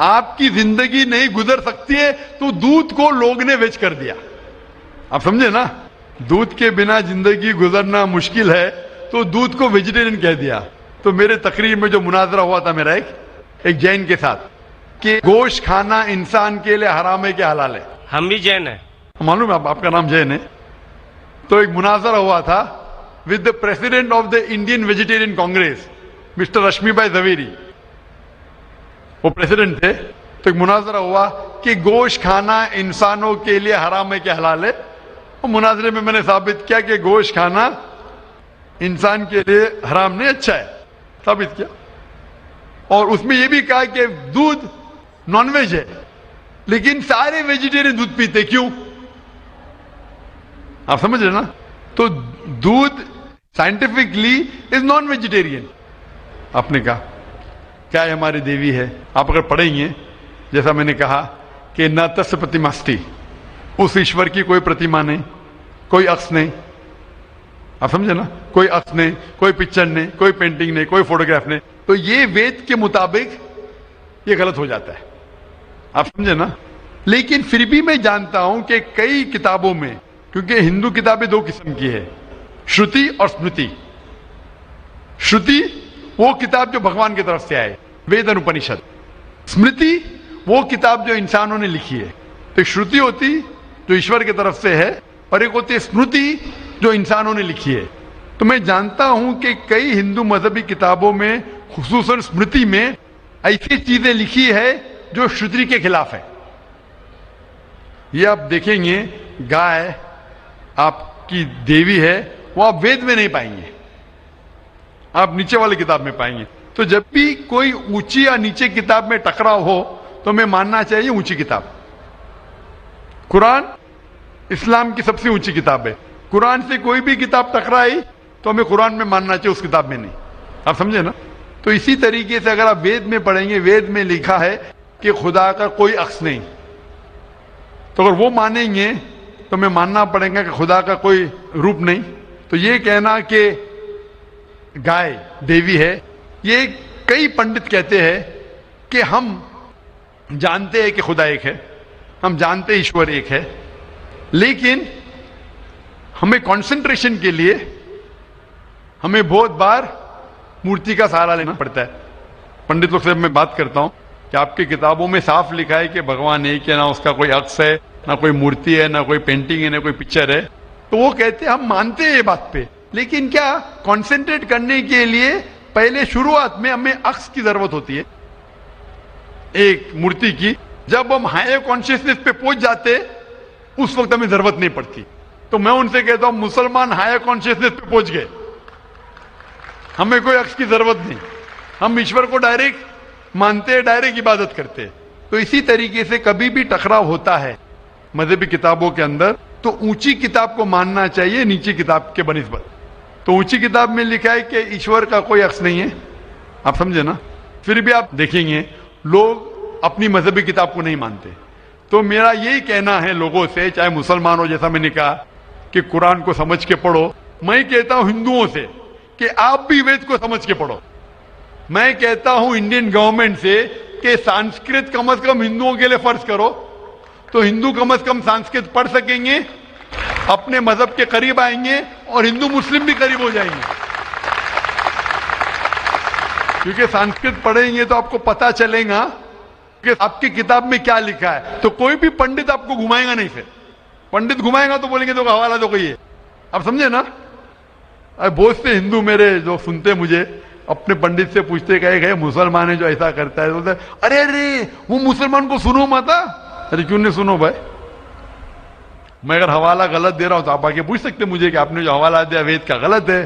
آپ کی زندگی نہیں گزر سکتی ہے تو دودھ کو لوگ نے ویج کر دیا. آپ سمجھے نا, دودھ کے بنا زندگی گزرنا مشکل ہے تو دودھ کو ویجیٹیرین کہہ دیا. تو میرے تقریر میں جو مناظرہ ہوا تھا میرا ایک جین کے ساتھ کہ گوشت کھانا انسان کے لیے حرام ہے کہ حلال ہے. ہم بھی جین ہیں. معلوم ہے آپ کا نام جین ہے. تو ایک مناظرہ ہوا تھا with the president of the Indian vegetarian congress mister Rashmi Bhai Zaveri, وہ پریزیڈنٹ تھے. تو ایک مناظرہ ہوا کہ گوشت کھانا انسانوں کے لیے حرام ہے کہ حلال ہے. وہ مناظرے میں نے ثابت کیا کہ گوشت کھانا انسان کے لیے حرام نہیں, اچھا ہے, ثابت کیا. اور اس میں یہ بھی کہا کہ دودھ نان ویج ہے, لیکن سارے ویجیٹیرین دودھ پیتے, کیوں؟ آپ سمجھ رہے نا. تو دودھ سائنٹیفکلی از نان ویجیٹیرین. آپ نے کہا کیا ہے ہماری دیوی ہے. آپ اگر پڑھیں گے جیسا میں نے کہا کہ نہ تس پرتیماستی, اس ایشور کی کوئی پرتیما نہیں, کوئی عکس نہیں. آپ سمجھے نا, کوئی عکس نہیں, کوئی پکچر نہیں, کوئی پینٹنگ نہیں, کوئی فوٹوگراف نہیں. تو یہ وید کے مطابق یہ غلط ہو جاتا ہے. آپ سمجھے نا. لیکن پھر بھی میں جانتا ہوں کہ کئی کتابوں میں, کیونکہ ہندو کتابیں دو قسم کی ہے, شروتی اور اسمرتی. شروتی وہ کتاب جو بھگوان کی طرف سے آئے, وید اور اپنشد. اسمرتی وہ کتاب جو انسانوں نے لکھی ہے. تو ایک شروتی ہوتی جو ایشور کی طرف سے ہے, اور ایک ہوتی ہے اسمرتی جو انسانوں نے لکھی ہے. تو میں جانتا ہوں کہ کئی ہندو مذہبی کتابوں میں خصوصاً اسمرتی میں ایسی چیزیں لکھی ہے جو شروتی کے خلاف ہے. یہ آپ دیکھیں گے گائے آپ کی دیوی ہے, وہ آپ وید میں نہیں پائیں گے, آپ نیچے والی کتاب میں پائیں گے. تو جب بھی کوئی اونچی یا نیچے کتاب میں ٹکراؤ ہو تو ہمیں ماننا چاہیے اونچی کتاب. قرآن اسلام کی سب سے اونچی کتاب ہے. قرآن سے کوئی بھی کتاب ٹکرائی تو ہمیں قرآن میں ماننا چاہیے, اس کتاب میں نہیں. آپ سمجھے نا. تو اسی طریقے سے اگر آپ وید میں پڑھیں گے, وید میں لکھا ہے کہ خدا کا کوئی عکس نہیں, تو اگر وہ مانیں گے تو ہمیں ماننا پڑے گا کہ خدا کا کوئی روپ نہیں. تو یہ کہنا کہ گائے دیوی ہے, یہ کئی پنڈت کہتے ہیں کہ ہم جانتے ہیں کہ خدا ایک ہے, ہم جانتے ہیں ایشور ایک ہے, لیکن ہمیں کنسنٹریشن کے لیے ہمیں بہت بار مورتی کا سہارا لینا پڑتا ہے. پنڈت لوگ سے میں بات کرتا ہوں کہ آپ کی کتابوں میں صاف لکھا ہے کہ بھگوان ایک ہے, نہ اس کا کوئی عکس ہے, نہ کوئی مورتی ہے, نہ کوئی پینٹنگ ہے, نہ کوئی پکچر ہے. تو وہ کہتے ہیں ہم مانتے ہیں یہ بات پہ, لیکن کیا کنسنٹریٹ کرنے کے لیے پہلے شروعات میں ہمیں عکس کی ضرورت ہوتی ہے, ایک مورتی کی. جب ہم ہائر کانشیسنس پہ پہنچ جاتے اس وقت ہمیں ضرورت نہیں پڑتی. تو میں ان سے کہتا ہوں مسلمان ہائر کانشیسنس پہ پہنچ گئے, ہمیں کوئی عکس کی ضرورت نہیں, ہم ایشور کو ڈائریکٹ مانتے ہیں, ڈائریکٹ عبادت کرتے ہیں. تو اسی طریقے سے کبھی بھی ٹکراؤ ہوتا ہے مذہبی کتابوں کے اندر تو اونچی کتاب کو ماننا چاہیے نیچی کتاب کے بنسبت. تو اونچی کتاب میں لکھا ہے کہ ایشور کا کوئی عکس نہیں ہے, آپ سمجھے نا. پھر بھی آپ دیکھیں گے لوگ اپنی مذہبی کتاب کو نہیں مانتے. تو میرا یہی کہنا ہے لوگوں سے, چاہے مسلمان ہو, جیسا میں نے کہا کہ قرآن کو سمجھ کے پڑھو. میں کہتا ہوں ہندوؤں سے کہ آپ بھی وید کو سمجھ کے پڑھو. میں کہتا ہوں انڈین گورنمنٹ سے کہ سانسکرت کم از کم ہندوؤں کے لیے فرض کرو, تو ہندو کم از کم سانسکرت پڑھ سکیں گے, اپنے مذہب کے قریب آئیں گے, اور ہندو مسلم بھی قریب ہو جائیں گے. کیونکہ سانسکرت پڑھیں گے تو آپ کو پتا چلے گا کہ آپ کی کتاب میں کیا لکھا ہے. تو کوئی بھی پنڈت آپ کو گھمائے گا نہیں. پھر پنڈت گھمائے گا تو بولیں گے تو حوالہ دو کوئی ہے. آپ سمجھے نا. بہت سے ہندو میرے جو سنتے مجھے اپنے پنڈت سے پوچھتے کہ مسلمان ہے جو ایسا کرتا ہے, بولتے ارے ارے وہ مسلمان کو سنو مت. ارے کیوں نہیں سنو بھائی, میں اگر حوالہ غلط دے رہا ہوں تو آپ آگے پوچھ سکتے مجھے کہ آپ نے جو حوالہ دیا وید کا غلط ہے,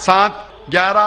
7, 11,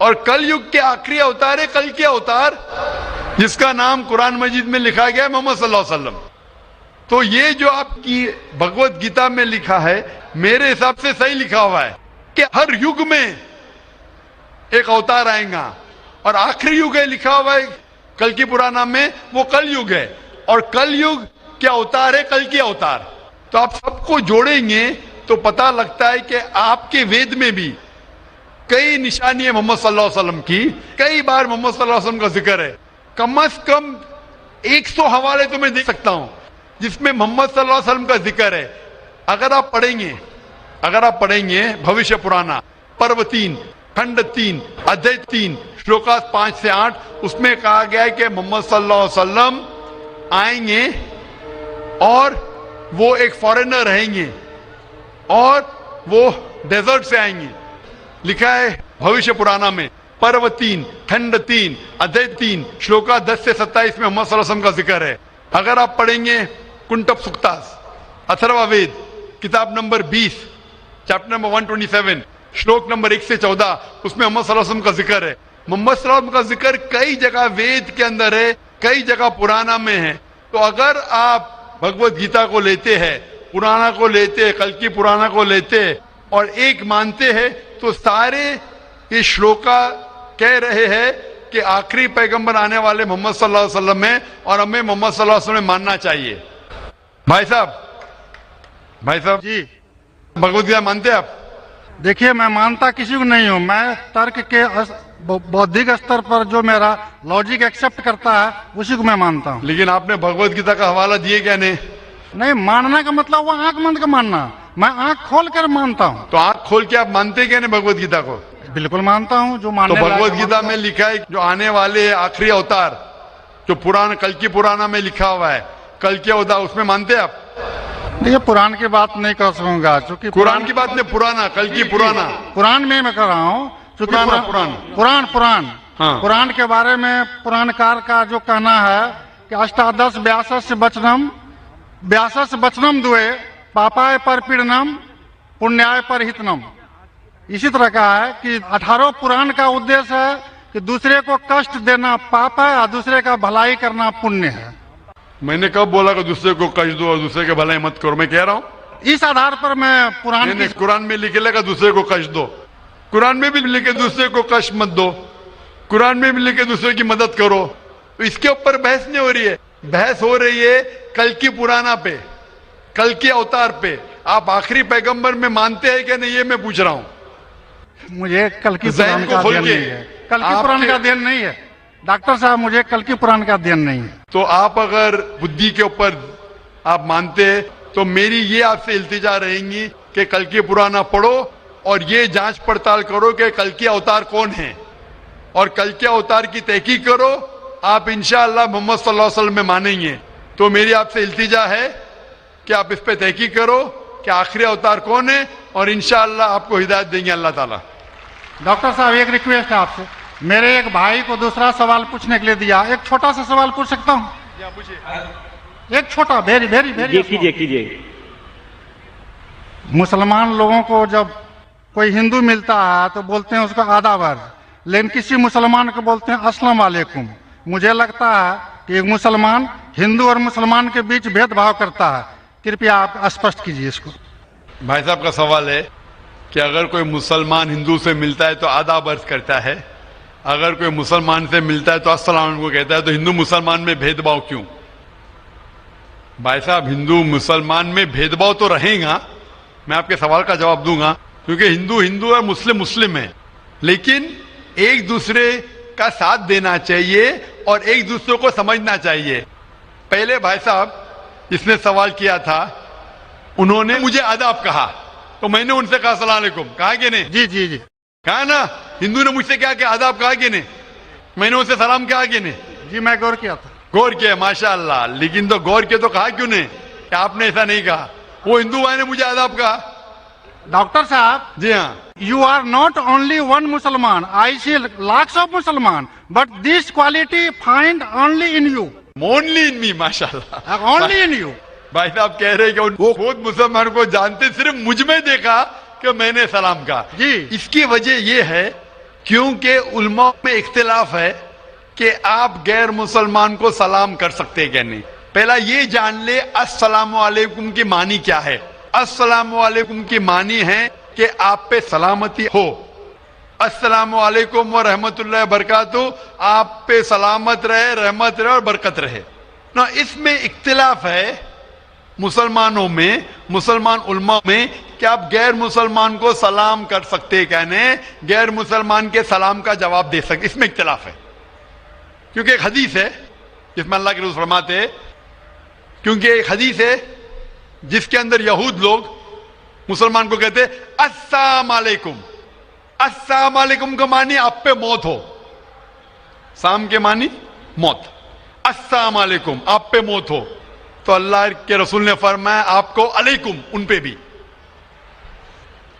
اور کل یگ کے آخری اوتار ہے کل کے اوتار، جس کا نام قرآن مجید میں لکھا گیا ہے محمد صلی اللہ علیہ وسلم. تو یہ جو آپ کی بھگوت گیتا میں لکھا ہے میرے حساب سے صحیح لکھا ہوا ہے کہ ہر یگ میں ایک اوتار آئے گا، اور آخری یگ ہے لکھا ہوا ہے کل کی پرانا میں، وہ کل یگ ہے، اور کل یگ کیا اوتار ہے کل کی اوتار. تو آپ سب کو جوڑیں گے تو پتہ لگتا ہے کہ آپ کے وید میں بھی کئی نشانی ہے محمد صلی اللہ علیہ وسلم کی، کئی بار محمد صلی اللہ علیہ وسلم کا ذکر ہے. کم از کم 100 حوالے تو میں دے سکتا ہوں جس میں محمد صلی اللہ علیہ وسلم کا ذکر ہے. اگر آپ پڑھیں گے بھوشیہ پرانا پرو 3 کھنڈ 3 ادھیائے 3 شلوکاس 5 سے 8، اس میں کہا گیا ہے کہ محمد صلی اللہ علیہ وسلم آئیں گے اور وہ ایک فارینر رہیں گے اور وہ ڈیزرٹ سے آئیں گے. لکھا ہے بھوشیہ پرانا میں پرو 3 کھنڈ 3 ادھیائے 3 شلوکا 10 سے 27 میں محمد صلی اللہ علیہ وسلم کا ذکر ہے. اگر آپ پڑھیں گے کنٹپ سکتاس اتھروا وید کتاب نمبر 20 چیپٹر نمبر 127 شلوک نمبر 1 سے 14، اس میں محمد صلی اللہ علیہ وسلم کا ذکر ہے. محمد صلی اللہ علیہ وسلم کا ذکر کئی جگہ وید کے اندر ہے، کئی جگہ پرانا میں ہے. تو اگر آپ بھگوت گیتا کو لیتے ہیں، پرانا کو لیتے، کل کی پرانا کو لیتے اور ایک مانتے ہیں، تو سارے یہ شلوکا کہہ رہے ہیں کہ آخری پیغمبر آنے والے محمد صلی اللہ علیہ وسلم ہیں اور ہمیں محمد صلی اللہ علیہ وسلم ماننا چاہیے. بھائی صاحب جی بھگوت گیتا مانتے ہیں آپ؟ دیکھیے، میں مانتا کسی کو نہیں ہوں. میں ترک کے بودھک استر پر جو میرا لاجک ایکسپٹ کرتا ہے اسی کو میں مانتا ہوں. لیکن آپ نے بھگوت گیتا کا حوالہ دیے کیا نہیں؟ ماننا کا مطلب وہ آنکھ بند کا ماننا، میں آنکھ کھول کر مانتا ہوں. تو آنکھ کھول کے آپ مانتے کیا نہیں بھگوت گیتا کو؟ بالکل مانتا ہوں. جو تو ماننے بھگوت گیتا میں لکھا ہے جو آنے والے آخری اوتار جو پرانا کل کی پرانا میں لکھا ہوا ہے کل کے اوتار، اس میں مانتے آپ؟ یہ قرآن کی بات نہیں کر سکوں گا کیونکہ قرآن کی بات نہیں، پرانا کل کی پرانا قرآن میں کر رہا ہوں قرآن. ہاں. قرآن کے بارے میں پران کار کا جو کہنا ہے کہ اشٹادش 82 بچنم دوئے پاپائے پر پیڑنم پنیائے پر ہتنم. اسی طرح کہا ہے کہ 18 پران کا ادیش ہے کہ دوسرے کو کشٹ دینا پاپ ہے اور دوسرے کا بھلائی کرنا پنیہ ہے. میں نے کب بولا کہ دوسرے کو کشٹ دو اور دوسرے کے بھلائی مت کرو؟ میں کہہ رہا ہوں اس آدھار پر میں قرآن میں لکھے لگا دوسرے کو کشٹ دو، قرآن میں بھی لکھے دوسرے کو کشٹ مت دو، قرآن میں بھی لکھے دوسرے کی مدد کرو. تو اس کے اوپر بحث نہیں ہو رہی ہے، بحث ہو رہی ہے کل کی پرانا پہ، کل کے اوتار پہ. آپ آخری پیغمبر میں مانتے ہیں کہ نہیں یہ میں پوچھ رہا ہوں. مجھے کل کی پران کا دین نہیں ہے، کل کی پران کا دین نہیں ہے ڈاکٹر صاحب، مجھے کل کی پران کا دین نہیں ہے. تو آپ اگر بدھی کے اوپر آپ مانتے ہیں تو میری یہ آپ سے التجا رہیں گی کہ کل کی پرانا پڑھو اور یہ جانچ پڑتال کرو کہ کل کی اوتار کون ہے اور کل کے اوتار کی تحقیق کرو. آپ انشاءاللہ محمد صلی اللہ علیہ وسلم میں مانیں گے. تو میری آپ سے التجا ہے کہ آپ اس پہ تحقیق کرو کہ آخری اوتار کون ہے اور انشاءاللہ آپ کو ہدایت دیں گے اللہ تعالیٰ. ڈاکٹر صاحب ایک ریکویسٹ ہے آپ سے، میرے ایک بھائی کو دوسرا سوال پوچھنے کے لیے دیا، ایک چھوٹا سا سوال پوچھ سکتا ہوں؟ ایک چھوٹا ویری کیجئے. مسلمان لوگوں کو جب کوئی ہندو ملتا ہے تو بولتے ہیں اس کا آداب، لیکن کسی مسلمان کو بولتے ہیں السلام علیکم. مجھے لگتا ہے کہ ایک مسلمان ہندو اور مسلمان کے بیچ بھید بھاؤ کرتا ہے. کرپیا آپ اسپشٹ کیجیے اس کو. بھائی صاحب کا سوال ہے کہ اگر کوئی مسلمان ہندو سے ملتا ہے تو آداب عرض کرتا ہے، اگر کوئی مسلمان سے ملتا ہے تو السلام علیکم کو کہتا ہے، تو ہندو مسلمان میں بھید بھاؤ کیوں؟ بھائی صاحب ہندو مسلمان میں بھید بھاؤ تو رہے گا، میں آپ کے سوال کا جواب دوں گا، کیونکہ ہندو ہندو ہے، مسلم ہے، لیکن ایک دوسرے کا ساتھ دینا چاہیے اور ایک دوسرے کو سمجھنا چاہیے. پہلے بھائی صاحب جس نے سوال کیا تھا انہوں نے مجھے آداب کہا تو میں نے ان سے کہا السلام علیکم، کہا کہ نہیں؟ جی کہا نا. ہندو نے مجھ سے کیا کہ آداب کہا کہ نہیں؟ میں نے ان سے سلام کہا کہ نہیں؟ جی میں غور کیا تھا. غور کیا ماشاء اللہ، لیکن تو غور کیا تو کہا کیوں نہیں کہ آپ نے ایسا نہیں کہا؟ وہ ہندو بھائی نے مجھے آداب کہا. ڈاکٹر صاحب جی ہاں، you are not only one Musliman, I see lakhs of Musliman, but this quality find only in you. only in me ماشاء اللہ. Only in you. بھائی صاحب کہہ رہے کہ وہ خود مسلمان کو جانتے، صرف مجھ میں دیکھا کہ میں نے سلام کہا. جی اس کی وجہ یہ ہے کیونکہ علماء میں اختلاف ہے کہ آپ غیر مسلمان کو سلام کر سکتے کہ نہیں. پہلا یہ جان لے السلام علیکم کی معنی کیا ہے. السلام علیکم کی معنی ہے کہ آپ پہ سلامتی ہو. السلام علیکم ورحمۃ اللہ وبرکاتہ، آپ پہ سلامت رہے، رحمت رہے اور برکت رہے. نا اس میں اختلاف ہے مسلمانوں میں، مسلمان علماء میں، کہ آپ غیر مسلمان کو سلام کر سکتے کہنے، غیر مسلمان کے سلام کا جواب دے سکتے. اس میں اختلاف ہے کیونکہ ایک حدیث ہے جس میں اللہ کے رسول فرماتے ہیں، کیونکہ ایک حدیث ہے جس کے اندر یہود لوگ مسلمان کو کہتے السلام علیکم. السلام علیکم کا معنی آپ پہ موت ہو. سام کے معنی موت. السلام علیکم آپ پہ موت ہو. تو اللہ کے رسول نے فرمایا آپ کو علیکم ان پہ بھی.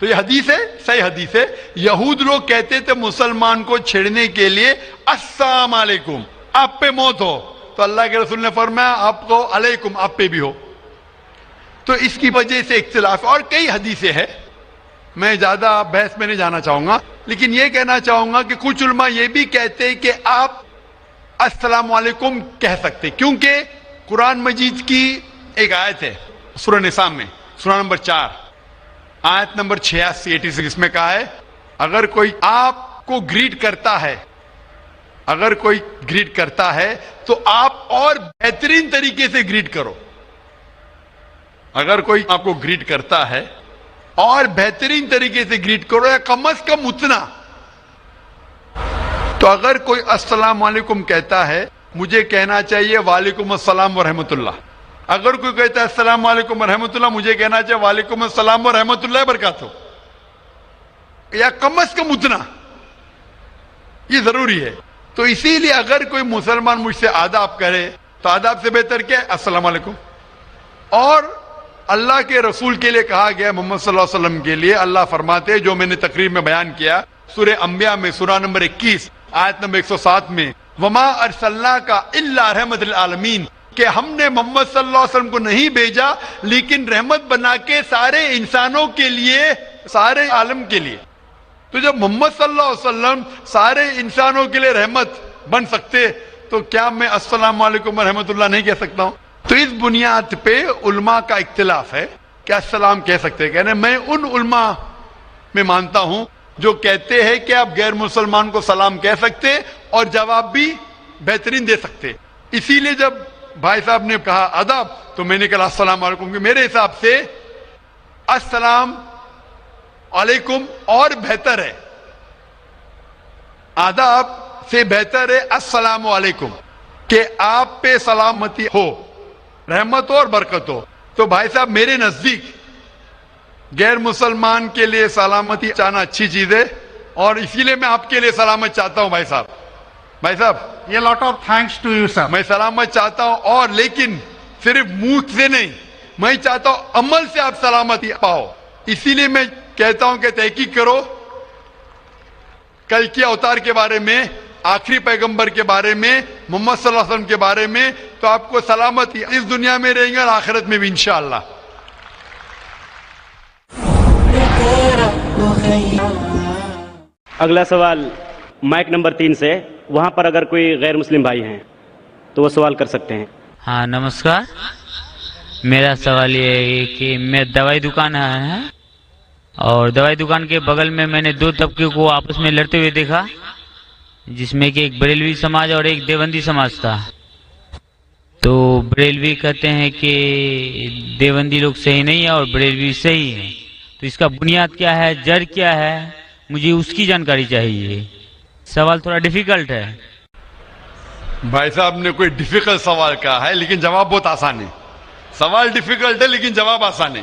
تو یہ حدیث ہے، صحیح حدیث ہے. یہود لوگ کہتے تھے مسلمان کو چھیڑنے کے لیے السلام علیکم آپ پہ موت ہو. تو اللہ کے رسول نے فرمایا آپ کو علیکم آپ پہ بھی ہو. تو اس کی وجہ سے اختلاف. اور کئی حدیثیں ہیں، میں زیادہ بحث میں نہیں جانا چاہوں گا، لیکن یہ کہنا چاہوں گا کہ کچھ علماء یہ بھی کہتے ہیں کہ آپ السلام علیکم کہہ سکتے، کیونکہ قرآن مجید کی ایک آیت ہے سورہ نساء میں، سورہ نمبر 4 آیت نمبر 86 میں کہا ہے اگر کوئی آپ کو گریٹ کرتا ہے، اگر کوئی گریٹ کرتا ہے تو آپ اور بہترین طریقے سے گریٹ کرو. اگر کوئی آپ کو گریٹ کرتا ہے اور بہترین طریقے سے گریٹ کرو، یا کم از کم اتنا. تو اگر کوئی السلام علیکم کہتا ہے، مجھے کہنا چاہیے وعلیکم السلام ورحمۃ اللہ. اگر کوئی کہتا ہے السلام علیکم ورحمۃ اللہ، مجھے کہنا چاہیے وعلیکم السلام ورحمۃ اللہ وبرکاتہ، یا کم از کم اتنا. یہ ضروری ہے. تو اسی لیے اگر کوئی مسلمان مجھ سے آداب کرے تو آداب سے بہتر کیا ہے؟ السلام علیکم. اور اللہ کے رسول کے لیے کہا گیا، محمد صلی اللہ علیہ وسلم کے لیے اللہ فرماتے ہیں، جو میں نے تقریر میں بیان کیا سورہ انبیاء میں سورہ نمبر 21 آیت نمبر 107 میں، وما ارسلناک الا رحمت للعالمین، کہ ہم نے محمد صلی اللہ علیہ وسلم کو نہیں بھیجا لیکن رحمت بنا کے سارے انسانوں کے لیے، سارے عالم کے لیے. تو جب محمد صلی اللہ علیہ وسلم سارے انسانوں کے لیے رحمت بن سکتے تو کیا میں السلام علیکم ورحمۃ اللہ نہیں کہہ سکتا ہوں؟ تو اس بنیاد پہ علماء کا اختلاف ہے کہ السلام کہہ سکتے. کہنے میں ان علماء میں مانتا ہوں جو کہتے ہیں کہ آپ غیر مسلمان کو سلام کہہ سکتے اور جواب بھی بہترین دے سکتے. اسی لیے جب بھائی صاحب نے کہا آداب تو میں نے کہا السلام علیکم، کہ میرے حساب سے السلام علیکم اور بہتر ہے، آداب سے بہتر ہے السلام علیکم، کہ آپ پہ سلامتی ہو، رحمت ہو اور برکت ہو. تو بھائی صاحب میرے نزدیک غیر مسلمان کے لیے سلامتی چاہنا اچھی چیز ہے، اور اسی لیے میں آپ کے لیے سلامت چاہتا ہوں. بھائی صاحب یہ lot of thanks to you sir. میں سلامت چاہتا ہوں، اور لیکن صرف منہ سے نہیں، میں چاہتا ہوں عمل سے آپ سلامتی پاؤ. اسی لیے میں کہتا ہوں کہ تحقیق کرو کل کے اوتار کے بارے میں، آخری پیغمبر کے بارے میں، محمد صلی اللہ علیہ وسلم کے بارے میں، تو آپ کو سلامتی اس دنیا میں رہیں گے اور آخرت میں بھی انشاءاللہ. اگلا سوال مائک نمبر 3 سے، وہاں پر اگر کوئی غیر مسلم بھائی ہیں تو وہ سوال کر سکتے ہیں. ہاں نمسکار، میرا سوال یہ ہے کہ میں دوائی دکان ہے اور دوائی دکان کے بغل میں میں نے دو طبقے کو آپس میں لڑتے ہوئے دیکھا، جس میں کہ ایک بریلوی سماج اور ایک دیوبندی سماج تھا. تو بریلوی کہتے ہیں کہ دیوبندی لوگ صحیح نہیں ہے اور بریلوی صحیح ہے. تو اس کا بنیاد کیا ہے، جڑ کیا ہے، مجھے اس کی جانکاری چاہیے. سوال تھوڑا ڈیفیکلٹ ہے. بھائی صاحب نے کوئی ڈیفیکلٹ سوال کہا ہے لیکن جواب بہت آسان ہے. سوال ڈیفیکلٹ ہے لیکن جواب آسان ہے،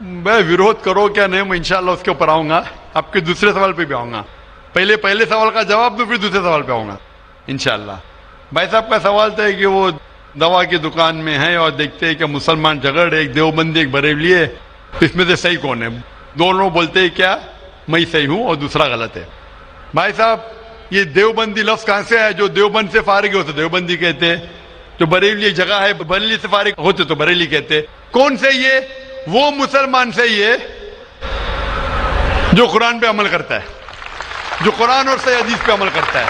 میں ویروਧ کرو کیا نہیں، میں انشاءاللہ اس کے اوپر آؤں گا. آپ کے دوسرے سوال پہ بھی آؤں گا. پہلے سوال کا جواب دو پھر دوسرے سوال پہ آؤں گا انشاءاللہ. بھائی صاحب کا سوال تھا کہ وہ دوا کی دکان میں ہے اور دیکھتے ہیں کہ مسلمان جھگڑ، ایک دیوبندی ایک بریلوی ہے، اس میں سے صحیح کون ہے؟ دونوں بولتے ہیں کیا میں صحیح ہوں اور دوسرا غلط ہے. بھائی صاحب یہ دیوبندی لفظ کہاں سے ہے؟ جو دیوبند سے فارغ ہوتے دیوبندی کہتے ہیں، جو بریلی ایک جگہ ہے بریلی سے فارغ ہوتے تو بریلی کہتے. کون سے یہ؟ وہ مسلمان سے یہ جو قرآن پہ عمل کرتا ہے, جو قرآن اور صحیح حدیث پہ عمل کرتا ہے,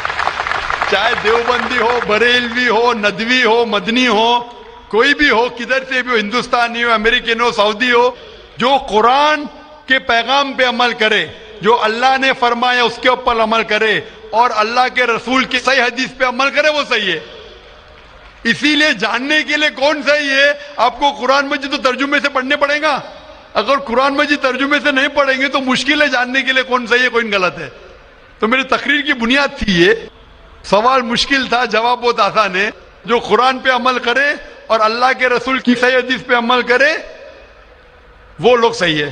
چاہے دیوبندی ہو, بریلوی ہو, ندوی ہو, مدنی ہو, کوئی بھی ہو, کدھر سے بھی ہو, ہندوستانی ہو, امریکن ہو, سعودی ہو, جو قرآن کے پیغام پہ عمل کرے, جو اللہ نے فرمایا اس کے اوپر عمل کرے اور اللہ کے رسول کی صحیح حدیث پہ عمل کرے, وہ صحیح ہے. اسی لیے جاننے کے لیے کون صحیح ہے, آپ کو قرآن مجید تو ترجمے سے پڑھنے پڑے گا. اگر قرآن مجید ترجمے سے نہیں پڑھیں گے تو مشکل ہے جاننے کے لیے کون صحیح ہے کون غلط ہے. تو میری تقریر کی بنیاد تھی یہ. سوال مشکل تھا, جواب بہت آسان ہے. جو قرآن پہ عمل کرے اور اللہ کے رسول کی صحیح حدیث پہ عمل کرے وہ لوگ صحیح ہے.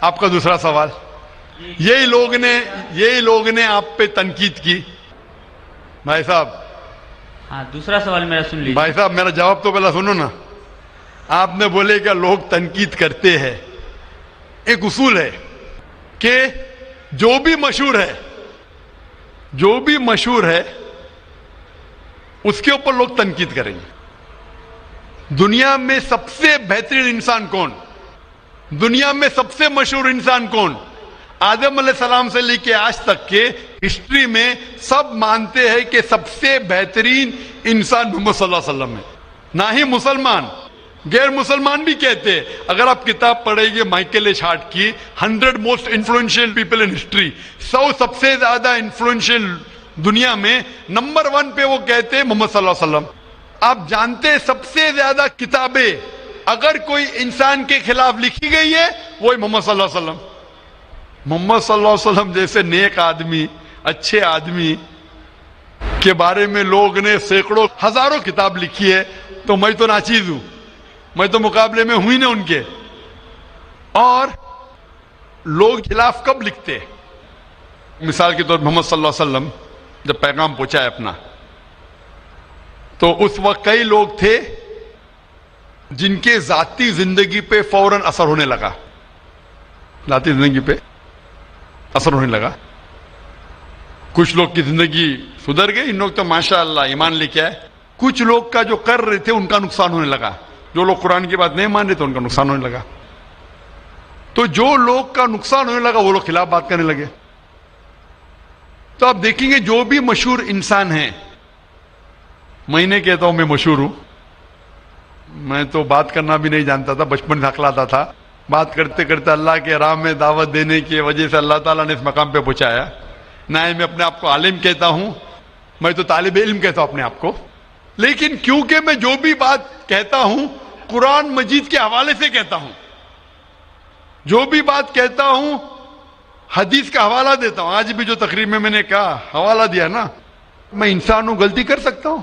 آپ کا دوسرا سوال, یہی لوگ نے آپ پہ تنقید کی. بھائی صاحب, ہاں دوسرا سوال میرا سن لیجیے. بھائی صاحب میرا جواب تو پہلا سنو نا. آپ نے بولے کہ لوگ تنقید کرتے ہیں. ایک اصول ہے کہ جو بھی مشہور ہے اس کے اوپر لوگ تنقید کریں گے. دنیا میں سب سے بہترین انسان کون, دنیا میں سب سے مشہور انسان کون, آدم علیہ السلام سے لے کے آج تک کے ہسٹری میں سب مانتے ہیں کہ سب سے بہترین انسان محمد صلی اللہ علیہ وسلم ہے. نہ ہی مسلمان, غیر مسلمان بھی کہتے ہیں. اگر آپ کتاب پڑھیں گے مائیکل ایچ ہارٹ کی 100 most influential people in history, 100 سب سے زیادہ انفلوئنشیل دنیا میں, نمبر 1 پہ وہ کہتے ہیں محمد صلی اللہ علیہ وسلم. آپ جانتے ہیں سب سے زیادہ کتابیں اگر کوئی انسان کے خلاف لکھی گئی ہے وہی محمد صلی اللہ علیہ وسلم. محمد صلی اللہ علیہ وسلم جیسے نیک آدمی, اچھے آدمی کے بارے میں لوگ نے سینکڑوں ہزاروں کتاب لکھی ہے. تو میں تو ناچیز ہوں, میں تو مقابلے میں ہوئی نا ان کے. اور لوگ خلاف کب لکھتے, مثال کے طور پر محمد صلی اللہ علیہ وسلم جب پیغام پہنچا ہے اپنا, تو اس وقت کئی لوگ تھے جن کے ذاتی زندگی پہ فوراً اثر ہونے لگا. ذاتی زندگی پہ اثر ہونے لگا. کچھ لوگ کی زندگی سدھر گئی, ان لوگ تو ماشاءاللہ ایمان لے کے آئے. کچھ لوگ کا جو کر رہے تھے ان کا نقصان ہونے لگا. جو لوگ قرآن کی بات نہیں مان رہے تھے ان کا نقصان ہونے لگا. تو جو لوگ کا نقصان ہونے لگا وہ لوگ خلاف بات کرنے لگے. تو آپ دیکھیں گے جو بھی مشہور انسان ہیں, میں نہیں کہتا ہوں میں مشہور ہوں, میں تو بات کرنا بھی نہیں جانتا تھا, بچپن سے ہکلاتا تھا. بات کرتے کرتے اللہ کے راہ میں دعوت دینے کی وجہ سے اللہ تعالیٰ نے اس مقام پہ پہنچایا. نہ میں اپنے آپ کو عالم کہتا ہوں, میں تو طالب علم کہتا ہوں اپنے آپ کو. لیکن کیونکہ میں جو بھی بات کہتا ہوں قرآن مجید کے حوالے سے کہتا ہوں, جو بھی بات کہتا ہوں حدیث کا حوالہ دیتا ہوں. آج بھی جو تقریر میں نے کہا حوالہ دیا نا, میں انسان ہوں, غلطی کر سکتا ہوں.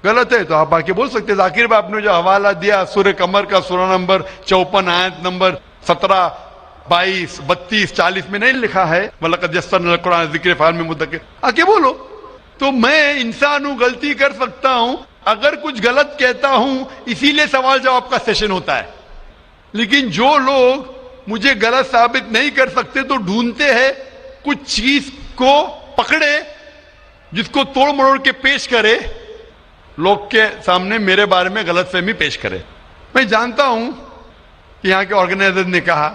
غلط ہے تو آپ آ کے بول سکتے. ذاکر بھائی آپ نے جو حوالہ دیا سورہ قمر کا سورہ نمبر 54 آیت نمبر 17, 22, 32, 40 میں نہیں لکھا ہے وَلَقَدْ يَسَّرْنَا الْقُرْآنَ لِلذِّكْرِ فَهَلْ مِن مُدَّكِرٍ, آ کے بولو. تو میں انسان ہوں, غلطی کر سکتا ہوں. اگر کچھ غلط کہتا ہوں اسی لیے سوال جواب کا سیشن ہوتا ہے. لیکن جو لوگ مجھے غلط ثابت نہیں کر سکتے تو ڈھونڈتے ہیں کچھ چیز کو پکڑے جس کو توڑ مروڑ کے پیش کرے, لوگ کے سامنے میرے بارے میں غلط فہمی پیش کرے. میں جانتا ہوں کہ یہاں کے آرگنائزر نے کہا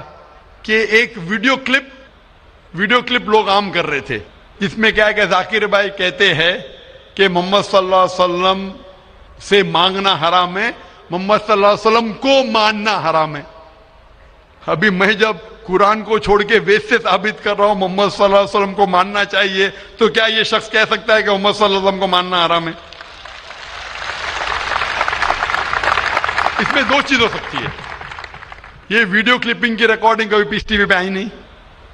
کہ ایک ویڈیو کلپ لوگ عام کر رہے تھے جس میں کیا کہ ذاکر بھائی کہتے ہیں کہ محمد صلی اللہ علیہ وسلم سے مانگنا حرام ہے, محمد صلی اللہ علیہ وسلم کو ماننا حرام ہے. ابھی میں جب قرآن کو چھوڑ کے ویس سے ثابت کر رہا ہوں محمد صلی اللہ علیہ وسلم کو ماننا چاہیے, تو کیا یہ شخص کہہ سکتا ہے کہ محمد صلی اللہ علیہ وسلم کو ماننا حرام ہے؟ اس میں دو چیز ہو سکتی ہے. یہ ویڈیو کلپنگ کی ریکارڈنگ کبھی پیس ٹی وی پہ آئی نہیں.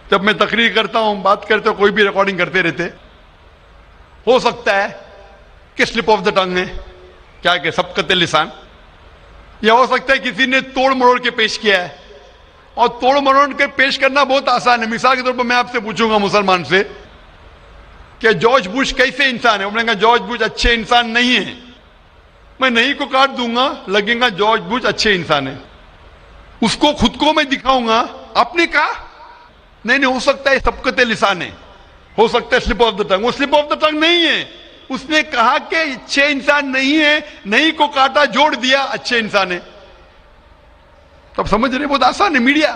جب میں تقریر کرتا ہوں, بات کرتے ہوں, کوئی بھی ریکارڈنگ کرتے رہتے. ہو سکتا ہے کہ سلپ آف دا ٹنگ ہے, کیا کہ سبقت لسان, یا ہو سکتا ہے کسی نے توڑ مروڑ کے پیش کیا ہے. اور توڑ مروڑ کے پیش کرنا بہت آسان ہے. مثال کے طور پر میں آپ سے پوچھوں گا مسلمان سے کہ جارج بش کیسے انسان ہے, انہوں نے کہا جارج بش اچھے انسان نہیں ہے. میں نہیں کو کاٹ دوں گا, لگے گا جارج بش اچھے انسان ہے. اس کو خود کو میں دکھاؤں گا, آپ نے کہا نہیں, ہو سکتا ہے سبقت لسان ہے, ہو سکتا ہے سلپ آف دا ٹنگ. وہ سلپ آف دا ٹنگ نہیں ہے. اس نے کہا کہ اچھے انسان نہیں ہے, نہیں کو کاٹا, جوڑ دیا اچھے انسان ہے. تب سمجھ رہے, بہت آسان ہے. میڈیا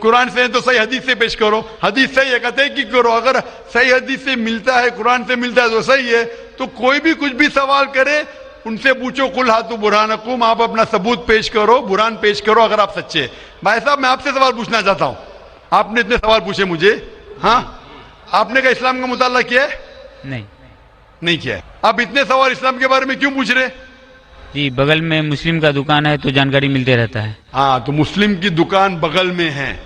قرآن سے ہے تو صحیح حدیث سے پیش کرو. حدیث صحیح ہے کہتے ہیں کہ کرو. اگر صحیح حدیث سے ملتا ہے, قرآن سے ملتا ہے تو صحیح ہے. تو کوئی بھی کچھ بھی سوال کرے ان سے پوچھو قل ہاتوا برہانکم, آپ اپنا ثبوت پیش کرو, برہان پیش کرو اگر آپ سچے. بھائی صاحب میں آپ سے سوال پوچھنا چاہتا ہوں. آپ نے اتنے سوال پوچھے مجھے, ہاں آپ نے کہا اسلام کا مطالعہ کیا ہے؟ نہیں کیا ہے. آپ اتنے سوال اسلام کے بارے میں کیوں پوچھ رہے؟ جی بغل میں مسلم کا دکان ہے تو جانکاری ملتے رہتا ہے. ہاں تو مسلم کی دکان بغل میں ہے,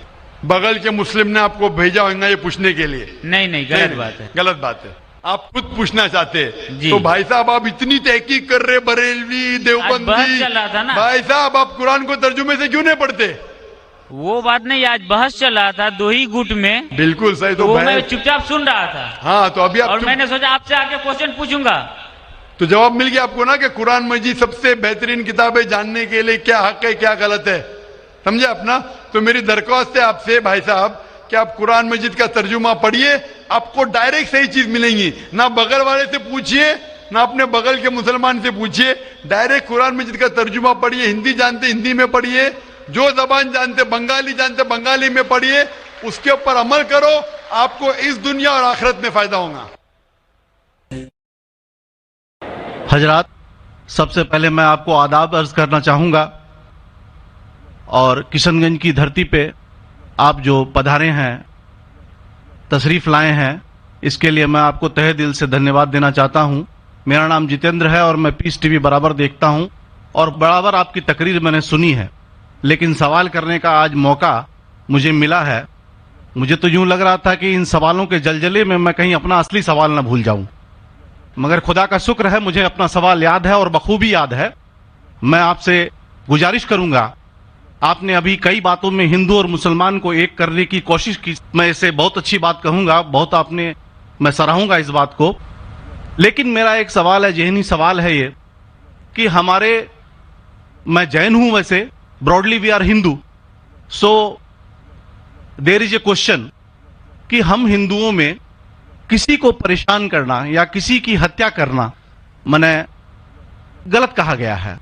بغل کے مسلم نے آپ کو بھیجا ہوگا یہ پوچھنے کے لیے؟ نہیں غلط بات ہے. غلط بات ہے. آپ خود پوچھنا چاہتے جی. تو بھائی صاحب آپ اتنی تحقیق کر رہے, بریلوی دیوبندی, بحث چل رہا تھا نا. بھائی صاحب آپ قرآن کو ترجمے سے کیوں نہیں پڑھتے؟ وہ بات نہیں, آج بحث چل رہا تھا دو ہی گٹ میں. بالکل صحیح. تو میں چپ چاپ سن رہا تھا. ہاں تو ابھی اور میں نے سوچا آپ سے آ کے کوشچن پوچھوں گا. تو جواب مل گیا آپ کو نا کہ قرآن مجید سب سے بہترین کتاب ہے جاننے کے لیے کیا حق ہے کیا غلط ہے. سمجھے اپنا؟ تو میری درخواست ہے آپ سے بھائی صاحب کہ آپ قرآن مجید کا ترجمہ پڑھیے, آپ کو ڈائریکٹ صحیح چیز ملیں گی. نہ بغل والے سے پوچھیے نہ اپنے بغل کے مسلمان سے پوچھیے, ڈائریکٹ قرآن مجید کا ترجمہ پڑھیے. ہندی جانتے ہندی میں پڑھیے, جو زبان جانتے بنگالی جانتے بنگالی میں پڑھیے, اس کے اوپر عمل کرو, آپ کو اس دنیا اور آخرت میں فائدہ ہوگا. حضرات, سب سے پہلے میں آپ کو آداب عرض کرنا چاہوں گا, اور کشن گنج کی دھرتی پہ آپ جو پدھارے ہیں, تشریف لائے ہیں, اس کے لیے میں آپ کو تہہ دل سے دھنیہ واد دینا چاہتا ہوں. میرا نام جتیندر ہے اور میں پیس ٹی وی برابر دیکھتا ہوں اور برابر آپ کی تقریر میں نے سنی ہے, لیکن سوال کرنے کا آج موقع مجھے ملا ہے. مجھے تو یوں لگ رہا تھا کہ ان سوالوں کے جلجلے میں میں کہیں اپنا اصلی سوال نہ بھول جاؤں, مگر خدا کا شکر ہے مجھے اپنا سوال یاد ہے اور بخوبی یاد ہے. میں آپ سے گزارش کروں گا, آپ نے ابھی کئی باتوں میں ہندو اور مسلمان کو ایک کرنے کی کوشش کی, میں اسے بہت اچھی بات کہوں گا, بہت آپ نے, میں سراہوں گا اس بات کو. لیکن میرا ایک سوال ہے, ذہنی سوال ہے یہ کہ ہمارے, میں جین ہوں ویسے, broadly we are Hindu, so there is a question کہ ہم ہندوؤں میں کسی کو پریشان کرنا یا کسی کی ہتیا کرنا منع غلط کہا گیا ہے.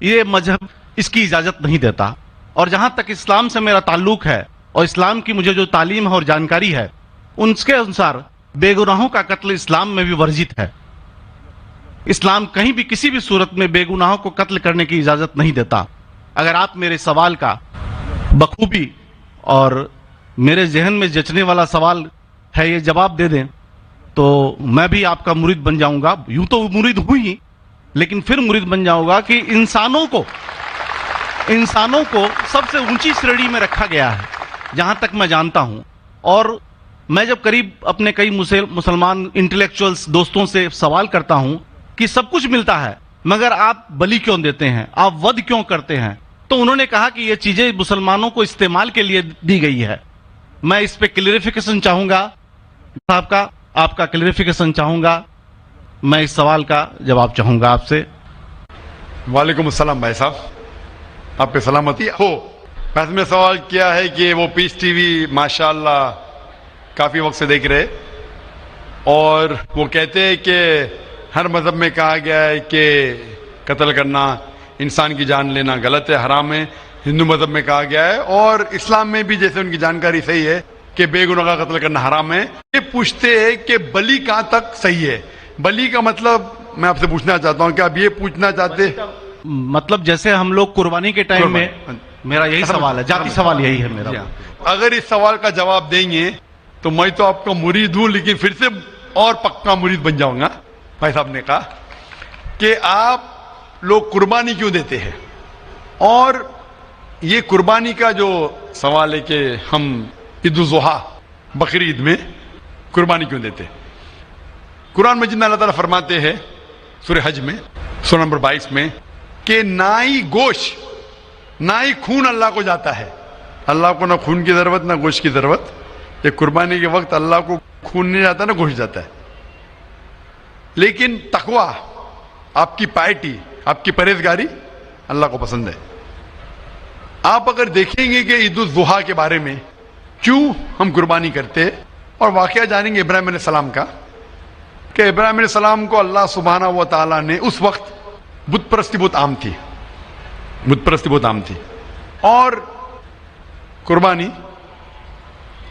یہ مذہب اس کی اجازت نہیں دیتا, اور جہاں تک اسلام سے میرا تعلق ہے اور اسلام کی مجھے جو تعلیم ہے اور جانکاری ہے, ان کے انسار بے گناہوں کا قتل اسلام میں بھی ورجت ہے. اسلام کہیں بھی کسی بھی صورت میں بے گناہوں کو قتل کرنے کی اجازت نہیں دیتا. اگر آپ میرے سوال کا بخوبی اور میرے ذہن میں جچنے والا سوال ہے یہ جواب دے دیں تو میں بھی آپ کا مرید بن جاؤں گا. یوں تو مرید ہوں ہی, لیکن پھر مرید بن جاؤں گا کہ انسانوں کو سب سے اونچی شریڑی میں رکھا گیا ہے جہاں تک میں جانتا ہوں. اور میں جب قریب اپنے کئی مسلمان انٹلیکچوئلز دوستوں سے سوال کرتا ہوں کہ سب کچھ ملتا ہے مگر آپ بلی کیوں دیتے ہیں, آپ ود کیوں کرتے ہیں, تو انہوں نے کہا کہ یہ چیزیں مسلمانوں کو استعمال کے لیے دی گئی ہے. میں اس پہ کلیریفیکیشن چاہوں گا صاحب کا, آپ کا کلیریفیکیشن چاہوں گا. میں اس سوال کا جواب چاہوں گا آپ سے. وعلیکم السلام بھائی صاحب, آپ پہ سلامتی ہو. میں نے سوال کیا ہے کہ وہ پیس ٹی وی ماشاءاللہ کافی وقت سے دیکھ رہے, اور وہ کہتے ہیں کہ ہر مذہب میں کہا گیا ہے کہ قتل کرنا, انسان کی جان لینا غلط ہے, حرام ہے. ہندو مذہب میں کہا گیا ہے اور اسلام میں بھی جیسے ان کی جانکاری صحیح ہے کہ بے گناہ کا قتل کرنا حرام ہے. یہ پوچھتے ہیں کہ بلی کہاں تک صحیح ہے. بلی کا مطلب میں آپ سے پوچھنا چاہتا ہوں کہ آپ یہ پوچھنا چاہتے, مطلب جیسے ہم لوگ قربانی کے ٹائم میں, میرا یہی سوال ہے, ذاتی سوال یہی ہے میرا. اگر اس سوال کا جواب دیں گے تو میں تو آپ کا مرید ہوں, لیکن پھر سے اور پکا مرید بن جاؤں گا. بھائی صاحب نے کہا کہ آپ لوگ قربانی کیوں دیتے ہیں, اور یہ قربانی کا جو سوال ہے کہ ہم عید الاضحیٰ بقرعید میں قربانی کیوں دیتے. قرآن مجید میں اللہ تعالیٰ فرماتے ہیں سورہ حج میں سورہ نمبر 22 میں کہ نہ ہی گوشت نہ ہی خون اللہ کو جاتا ہے. اللہ کو نہ خون کی ضرورت نہ گوشت کی ضرورت. یہ قربانی کے وقت اللہ کو خون نہیں جاتا نہ گوشت جاتا ہے. لیکن تقوی, آپ کی پائٹی, آپ کی پرہیزگاری اللہ کو پسند ہے. آپ اگر دیکھیں گے کہ عید الاضحیٰ کے بارے میں کیوں ہم قربانی کرتے, اور واقعہ جانیں گے ابراہیم علیہ السلام کا کہ ابراہیم علیہ السلام کو اللہ سبحانہ و تعالیٰ نے, اس وقت بت پرستی بہت عام تھی, اور قربانی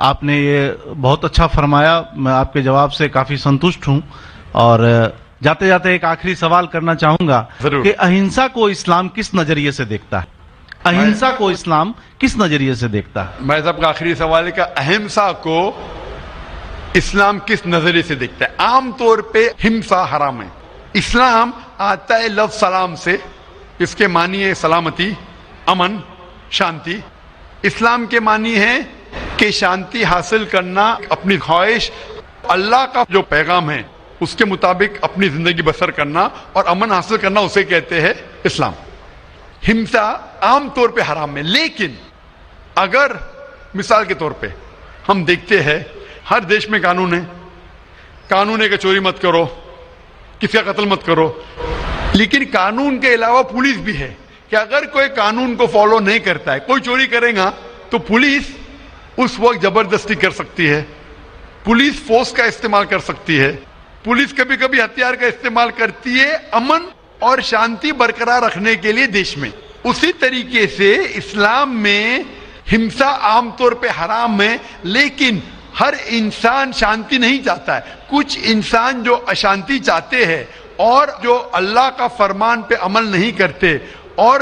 آپ نے یہ بہت اچھا فرمایا. میں آپ کے جواب سے کافی سنتشٹ ہوں. اور جاتے جاتے ایک آخری سوال کرنا چاہوں گا کہ اہنسا کو اسلام کس نظریے سے دیکھتا ہے؟ اہنسا کو اسلام کس نظریے سے دیکھتا ہے؟ میں سب کا آخری سوال ہے کہ اہمسا کو اسلام کس نظریے سے دیکھتا ہے؟ عام طور پہ ہمسا حرام ہے. اسلام آتا ہے لفظ سلام سے. اس کے معنی ہے سلامتی، امن، شانتی. اسلام کے معنی ہے کہ شانتی حاصل کرنا، اپنی خواہش، اللہ کا جو پیغام ہے اس کے مطابق اپنی زندگی بسر کرنا اور امن حاصل کرنا، اسے کہتے ہیں اسلام. ہمسا عام طور پہ حرام ہے. لیکن اگر مثال کے طور پہ ہم دیکھتے ہیں ہر دیش میں قانون ہے، قانون ہے کہ چوری مت کرو، کسی کا قتل مت کرو. لیکن قانون کے علاوہ پولیس بھی ہے کہ اگر کوئی قانون کو فالو نہیں کرتا ہے، کوئی چوری کرے گا تو پولیس اس وقت زبردستی کر سکتی ہے، پولیس فورس کا استعمال کر سکتی ہے، پولیس کبھی کبھی ہتھیار کا استعمال کرتی ہے امن اور شانتی برقرار رکھنے کے لیے دیش میں. اسی طریقے سے اسلام میں ہمسا عام طور پہ حرام ہے. لیکن ہر انسان شانتی نہیں چاہتا ہے. کچھ انسان جو اشانتی چاہتے ہیں اور جو اللہ کا فرمان پہ عمل نہیں کرتے اور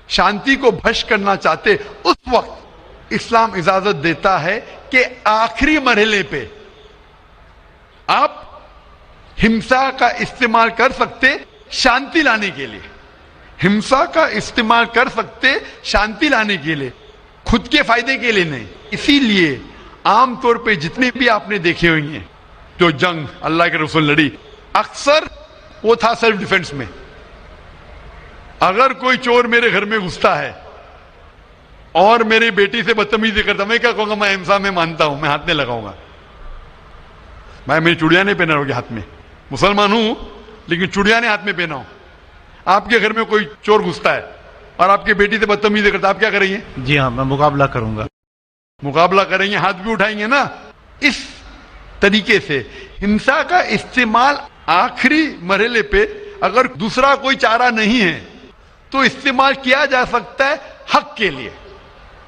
شانتی کو بھش کرنا چاہتے، اس وقت اسلام اجازت دیتا ہے کہ آخری مرحلے پہ آپ ہمسا کا استعمال کر سکتے شانتی لانے کے لیے. ہمسا کا استعمال کر سکتے شانتی لانے کے لیے، خود کے فائدے کے لیے نہیں. اسی لیے عام طور پہ جتنے بھی آپ نے دیکھے ہوئے ہیں جو جنگ اللہ کے رسول لڑی، اکثر وہ تھا سیلف ڈیفنس میں. اگر کوئی چور میرے گھر میں گھستا ہے اور میری بیٹی سے بدتمیزی کرتا، میں کیا کہوں گا؟ میں ہمسا میں مانتا ہوں، میں ہاتھ نہیں لگاؤں گا. میں میری چوڑیاں نہیں پہنا ہوگی ہاتھ میں، مسلمان ہوں لیکن چوڑیاں نہیں ہاتھ میں پہنا ہوں. آپ کے گھر میں کوئی چور گھستا ہے اور آپ کی بیٹی سے بدتمیزی کرتا، آپ کیا کریں گے؟ جی ہاں، میں مقابلہ کروں گا. مقابلہ کریں گے، ہاتھ بھی اٹھائیں گے نا. اس طریقے سے ہمسا کا استعمال آخری مرحلے پہ اگر دوسرا کوئی چارہ نہیں ہے تو استعمال کیا جا سکتا ہے حق کے لیے،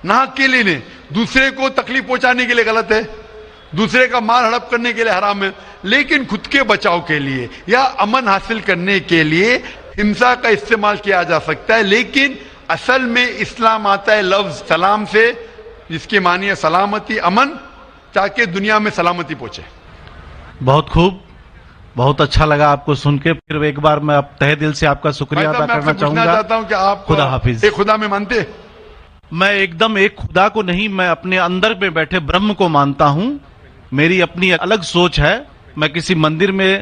نہ حق کے لیے نہیں. دوسرے کو تکلیف پہنچانے کے لیے غلط ہے، دوسرے کا مال ہڑپ کرنے کے لیے حرام ہے. لیکن خود کے بچاؤ کے لیے یا امن حاصل کرنے کے لیے ہمسا کا استعمال کیا جا سکتا ہے. لیکن اصل میں اسلام آتا ہے لفظ سلام سے، جس کے معنی ہے سلامتی، امن، تاکہ دنیا میں سلامتی پہنچے. بہت خوب، بہت اچھا لگا آپ کو سن کے. پھر ایک بار میں تہہ دل سے آپ کا شکریہ ادا کرنا چاہوں گا. چاہتا ہوں کہ آپ خدا حافظ. ایک خدا میں مانتے؟ میں ایک دم ایک خدا کو نہیں، میں اپنے اندر میں بیٹھے برہم کو مانتا ہوں. میری اپنی الگ سوچ ہے. میں کسی مندر میں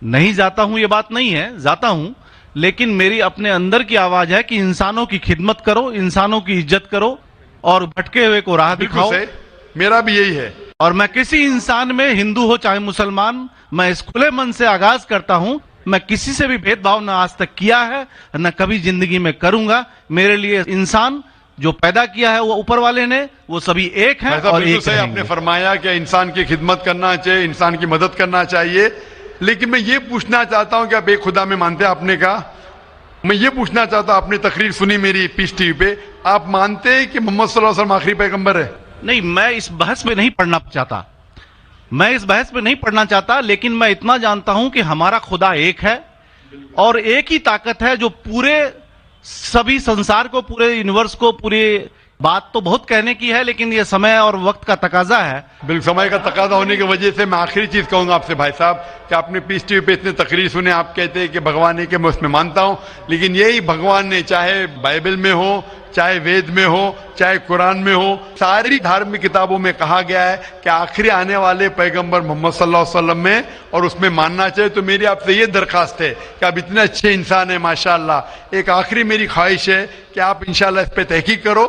نہیں جاتا ہوں، یہ بات نہیں ہے، جاتا ہوں، لیکن میری اپنے اندر کی آواز ہے کہ انسانوں کی خدمت کرو، انسانوں کی عزت کرو اور بھٹکے ہوئے کو راہ دکھاؤ. میرا بھی یہی ہے. اور میں کسی انسان میں، ہندو ہو چاہے مسلمان، میں اس کھلے من سے آغاز کرتا ہوں. میں کسی سے بھی بھید بھاؤ نہ آج تک کیا ہے، نہ کبھی زندگی میں کروں گا. میرے لیے انسان جو پیدا کیا ہے وہ اوپر والے نے، وہ سبھی ایک ہیں اور ایک رہیں گے. آپ نے فرمایا کہ انسان کی خدمت کرنا چاہیے، انسان کی مدد کرنا چاہیے. لیکن میں یہ پوچھنا چاہتا ہوں کہ آپ ایک خدا میں مانتے ہیں؟ آپ نے کہا. میں یہ پوچھنا چاہتا ہوں، آپ نے تقریر سنی میری پیس ٹی وی پہ، آپ مانتے ہیں کہ محمد صلی اللہ علیہ وسلم آخری پیغمبر ہے؟ نہیں، میں اس بحث میں نہیں پڑھنا چاہتا، لیکن میں اتنا جانتا ہوں کہ ہمارا خدا ایک ہے اور ایک ہی طاقت ہے جو پورے سبھی سنسار کو، پورے یونیورس کو، پورے بات تو بہت کہنے کی ہے لیکن یہ سمے اور وقت کا تقاضا ہے. بالکل سمے کا تقاضا ہونے کی وجہ سے میں آخری چیز کہوں گا آپ سے بھائی صاحب کہ آپ نے پیس ٹی وی پہ اتنے تقریر سنے، آپ کہتے ہیں کہ بھگوان ہے، کہ میں اس میں مانتا ہوں. لیکن یہی بھگوان نے چاہے بائبل میں ہو، چاہے وید میں ہو، چاہے قرآن میں ہو، ساری دھارمک کتابوں میں کہا گیا ہے کہ آخری آنے والے پیغمبر محمد صلی اللہ علیہ وسلم میں، اور اس میں ماننا چاہیے. تو میری آپ سے یہ درخواست ہے کہ آپ اتنے اچھے انسان ہیں ماشاءاللہ. ایک آخری میری خواہش ہے کہ آپ انشاءاللہ اس پہ تحقیق کرو.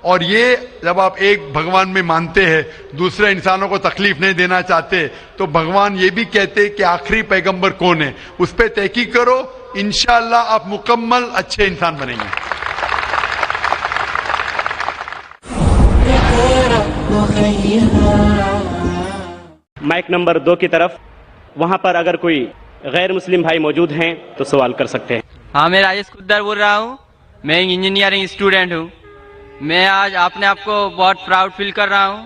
اور یہ جب آپ ایک بھگوان میں مانتے ہیں، دوسرے انسانوں کو تکلیف نہیں دینا چاہتے، تو بھگوان یہ بھی کہتے کہ آخری پیغمبر کون ہے، اس پہ تحقیق کرو. انشاءاللہ آپ مکمل اچھے انسان بنیں گے. مائک نمبر 2 کی طرف، وہاں پر اگر کوئی غیر مسلم بھائی موجود ہیں تو سوال کر سکتے ہیں. ہاں، میں راجیش کدر بول رہا ہوں. میں انجینئرنگ اسٹوڈنٹ ہوں. میں آج اپنے آپ کو بہت پراؤڈ فیل کر رہا ہوں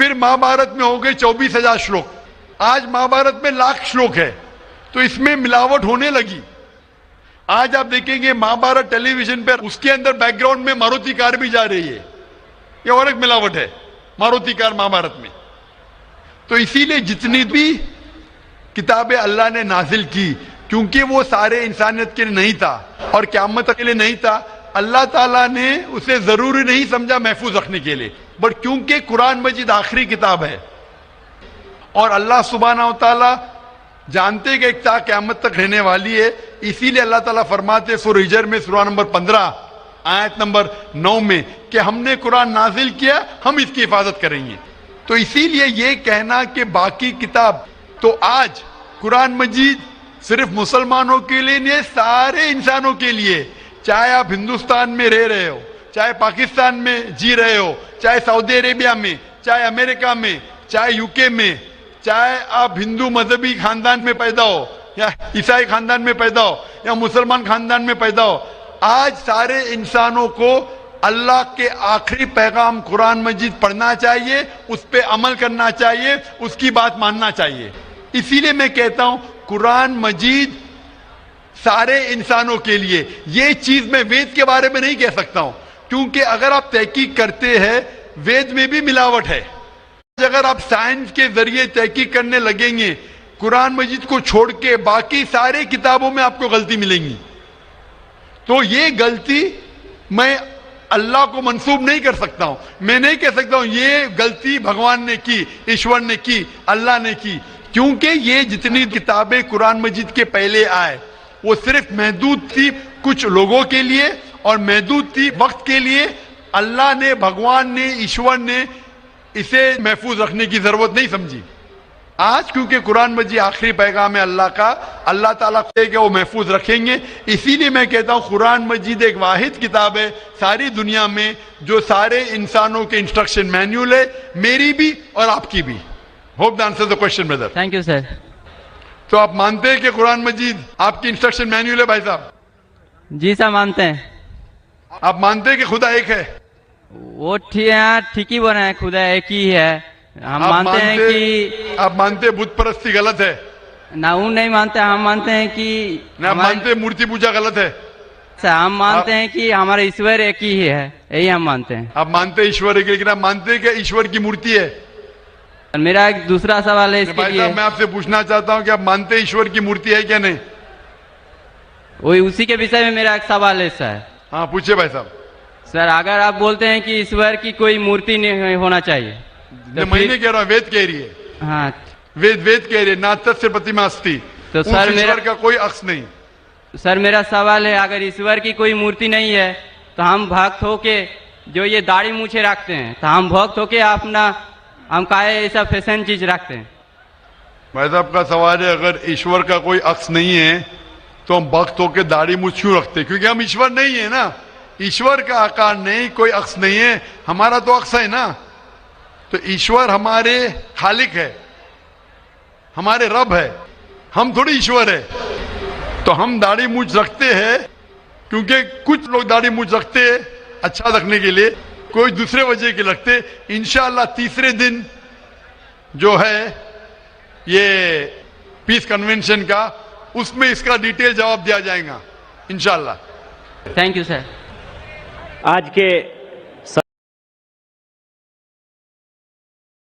پھر مہابھارت میں ہو گئے 24,000 شلوک, آج مہابھارت میں 1,00,000 شلوک ہے, تو اس میں ملاوٹ ہونے لگی. آج آپ دیکھیں گے مہابھارت ٹیلی ویژن پر, اس کے اندر بیک گراؤنڈ میں ماروتی کار بھی جا رہی ہے, یہ اور ایک ملاوٹ ہے ماروتی کار مہابھارت میں. تو اسی لیے جتنی بھی کتابیں اللہ نے نازل کی, کیونکہ وہ سارے انسانیت کے لیے نہیں تھا اور قیامت کے لیے نہیں تھا, اللہ تعالیٰ نے اسے ضروری نہیں سمجھا محفوظ رکھنے کے لیے, بٹ کیونکہ قرآن مجید آخری کتاب ہے اور اللہ سبحانہ و تعالیٰ جانتے کہ ایک تا قیامت تک رہنے والی ہے, اسی لیے اللہ تعالیٰ فرماتے سورہ ہجر میں سورہ نمبر 15 آیت نمبر 9 میں کہ ہم نے قرآن نازل کیا, ہم اس کی حفاظت کریں گے. تو اسی لیے یہ کہنا کہ باقی کتاب, تو آج قرآن مجید صرف مسلمانوں کے لیے نہیں, سارے انسانوں کے لیے, چاہے آپ ہندوستان میں رہ رہے ہو, چاہے پاکستان میں جی رہے ہو, چاہے سعودی عربیہ میں, چاہے امریکہ میں, چاہے UK میں, چاہے آپ ہندو مذہبی خاندان میں پیدا ہو یا عیسائی خاندان میں پیدا ہو یا مسلمان خاندان میں پیدا ہو, آج سارے انسانوں کو اللہ کے آخری پیغام قرآن مجید پڑھنا چاہیے, اس پہ عمل کرنا چاہیے, اس کی بات ماننا چاہیے. اسی لیے میں کہتا ہوں قرآن مجید سارے انسانوں کے لیے. یہ چیز میں وید کے بارے میں نہیں کہہ سکتا ہوں, کیونکہ اگر آپ تحقیق کرتے ہیں وید میں بھی ملاوٹ ہے. اگر آپ سائنس کے ذریعے تحقیق کرنے لگیں گے قرآن مجید کو چھوڑ کے باقی سارے کتابوں میں آپ کو غلطی ملیں گی. تو یہ غلطی میں اللہ کو منسوب نہیں کر سکتا ہوں, میں نہیں کہہ سکتا ہوں یہ غلطی بھگوان نے کی, ایشور نے کی, اللہ نے کی, کیونکہ یہ جتنی کتابیں قرآن مجید کے پہلے آئے وہ صرف محدود تھی کچھ لوگوں کے لیے اور محدود تھی وقت کے لیے. اللہ نے, بھگوان نے, ایشور نے اسے محفوظ رکھنے کی ضرورت نہیں سمجھی. آج کیونکہ قرآن مجید آخری پیغام ہے اللہ کا, اللہ تعالیٰ کہ وہ محفوظ رکھیں گے. اسی لیے میں کہتا ہوں قرآن مجید ایک واحد کتاب ہے ساری دنیا میں جو سارے انسانوں کے انسٹرکشن مینیول ہے, میری بھی اور آپ کی بھی. Hope the answer the question Brother. Thank you sir. تو آپ مانتے ہیں کہ قرآن مجید آپ کی انسٹرکشن مینیول ہے بھائی صاحب؟ جی سر مانتے ہیں. آپ مانتے ہیں کہ خدا ایک ہے؟ وہ ٹھیک ہی بنا ہے, خدا ایک ہی ہے. ہم مانتے ہیں کہ آپ مانتے ہیں بت پرستی غلط ہے؟ نہ وہ نہیں مانتے, ہم مانتے ہیں کہ آپ مانتے ہیں مورتی پوجا غلط ہے؟ سر ہم مانتے ہیں کہ ہمارا ایشور ایک ہی ہے, یہی ہم مانتے ہیں. آپ مانتے ہیں ایشور ایک, لیکن آپ مانتے ہیں کہ ایشور کی مورتی ہے؟ میرا ایک دوسرا سوال ہے اس کے بھائی لیے. صاحب میں آپ سے پوچھنا چاہتا ہوں کہ آپ مانتے ہیں ایشور کی مورتی ہے کیا نہیں؟ وہی اسی کے وشے میں میرا ایک سوال ہے سر. ہاں پوچھے بھائی صاحب. سر اگر آپ بولتے ہیں کہ ایشور کی کوئی مورتی نہیں ہونا چاہیے, میں نہیں کہہ رہا ہوں, وید کہہ رہی ہے. ہاں وید کہہ رہی ہے ناتت سے پرتیما استی, تو سر میرا کا کوئی عکس نہیں. سر میرا سوال ہے اگر ایشور کی کوئی مورتی نہیں ہے تو ہم بھکت ہو کے جو یہ داڑھی مونچھے رکھتے ہیں تو ہم بھکت ہو کے اپنا ہم کہے ایسا فیشن چیز رکھتے ہیں. بھائی صاحب کا سوال ہے اگر ایشور کا کوئی عکس نہیں ہے تو ہم بھکت ہو کے داڑھی مونچھ کیوں رکھتے؟ کیونکہ ہم ایشور نہیں ہے نا, ایشور کا آکار نہیں, کوئی عکس نہیں ہے, ہمارا تو عکس ہے نا. تو ایشور ہمارے خالق ہے, ہمارے رب ہے, ہم تھوڑی ایشور ہے. تو ہم داڑھی مونچھ رکھتے ہیں کیونکہ کچھ لوگ داڑھی مونچھ رکھتے ہیں اچھا رکھنے کے لیے, کوئی دوسرے وجہ کے رکھتے. انشاءاللہ تیسرے دن جو ہے یہ پیس کنونشن کا, اس میں اس کا ڈیٹیل جواب دیا جائے گا انشاءاللہ. Thank you sir. آج کے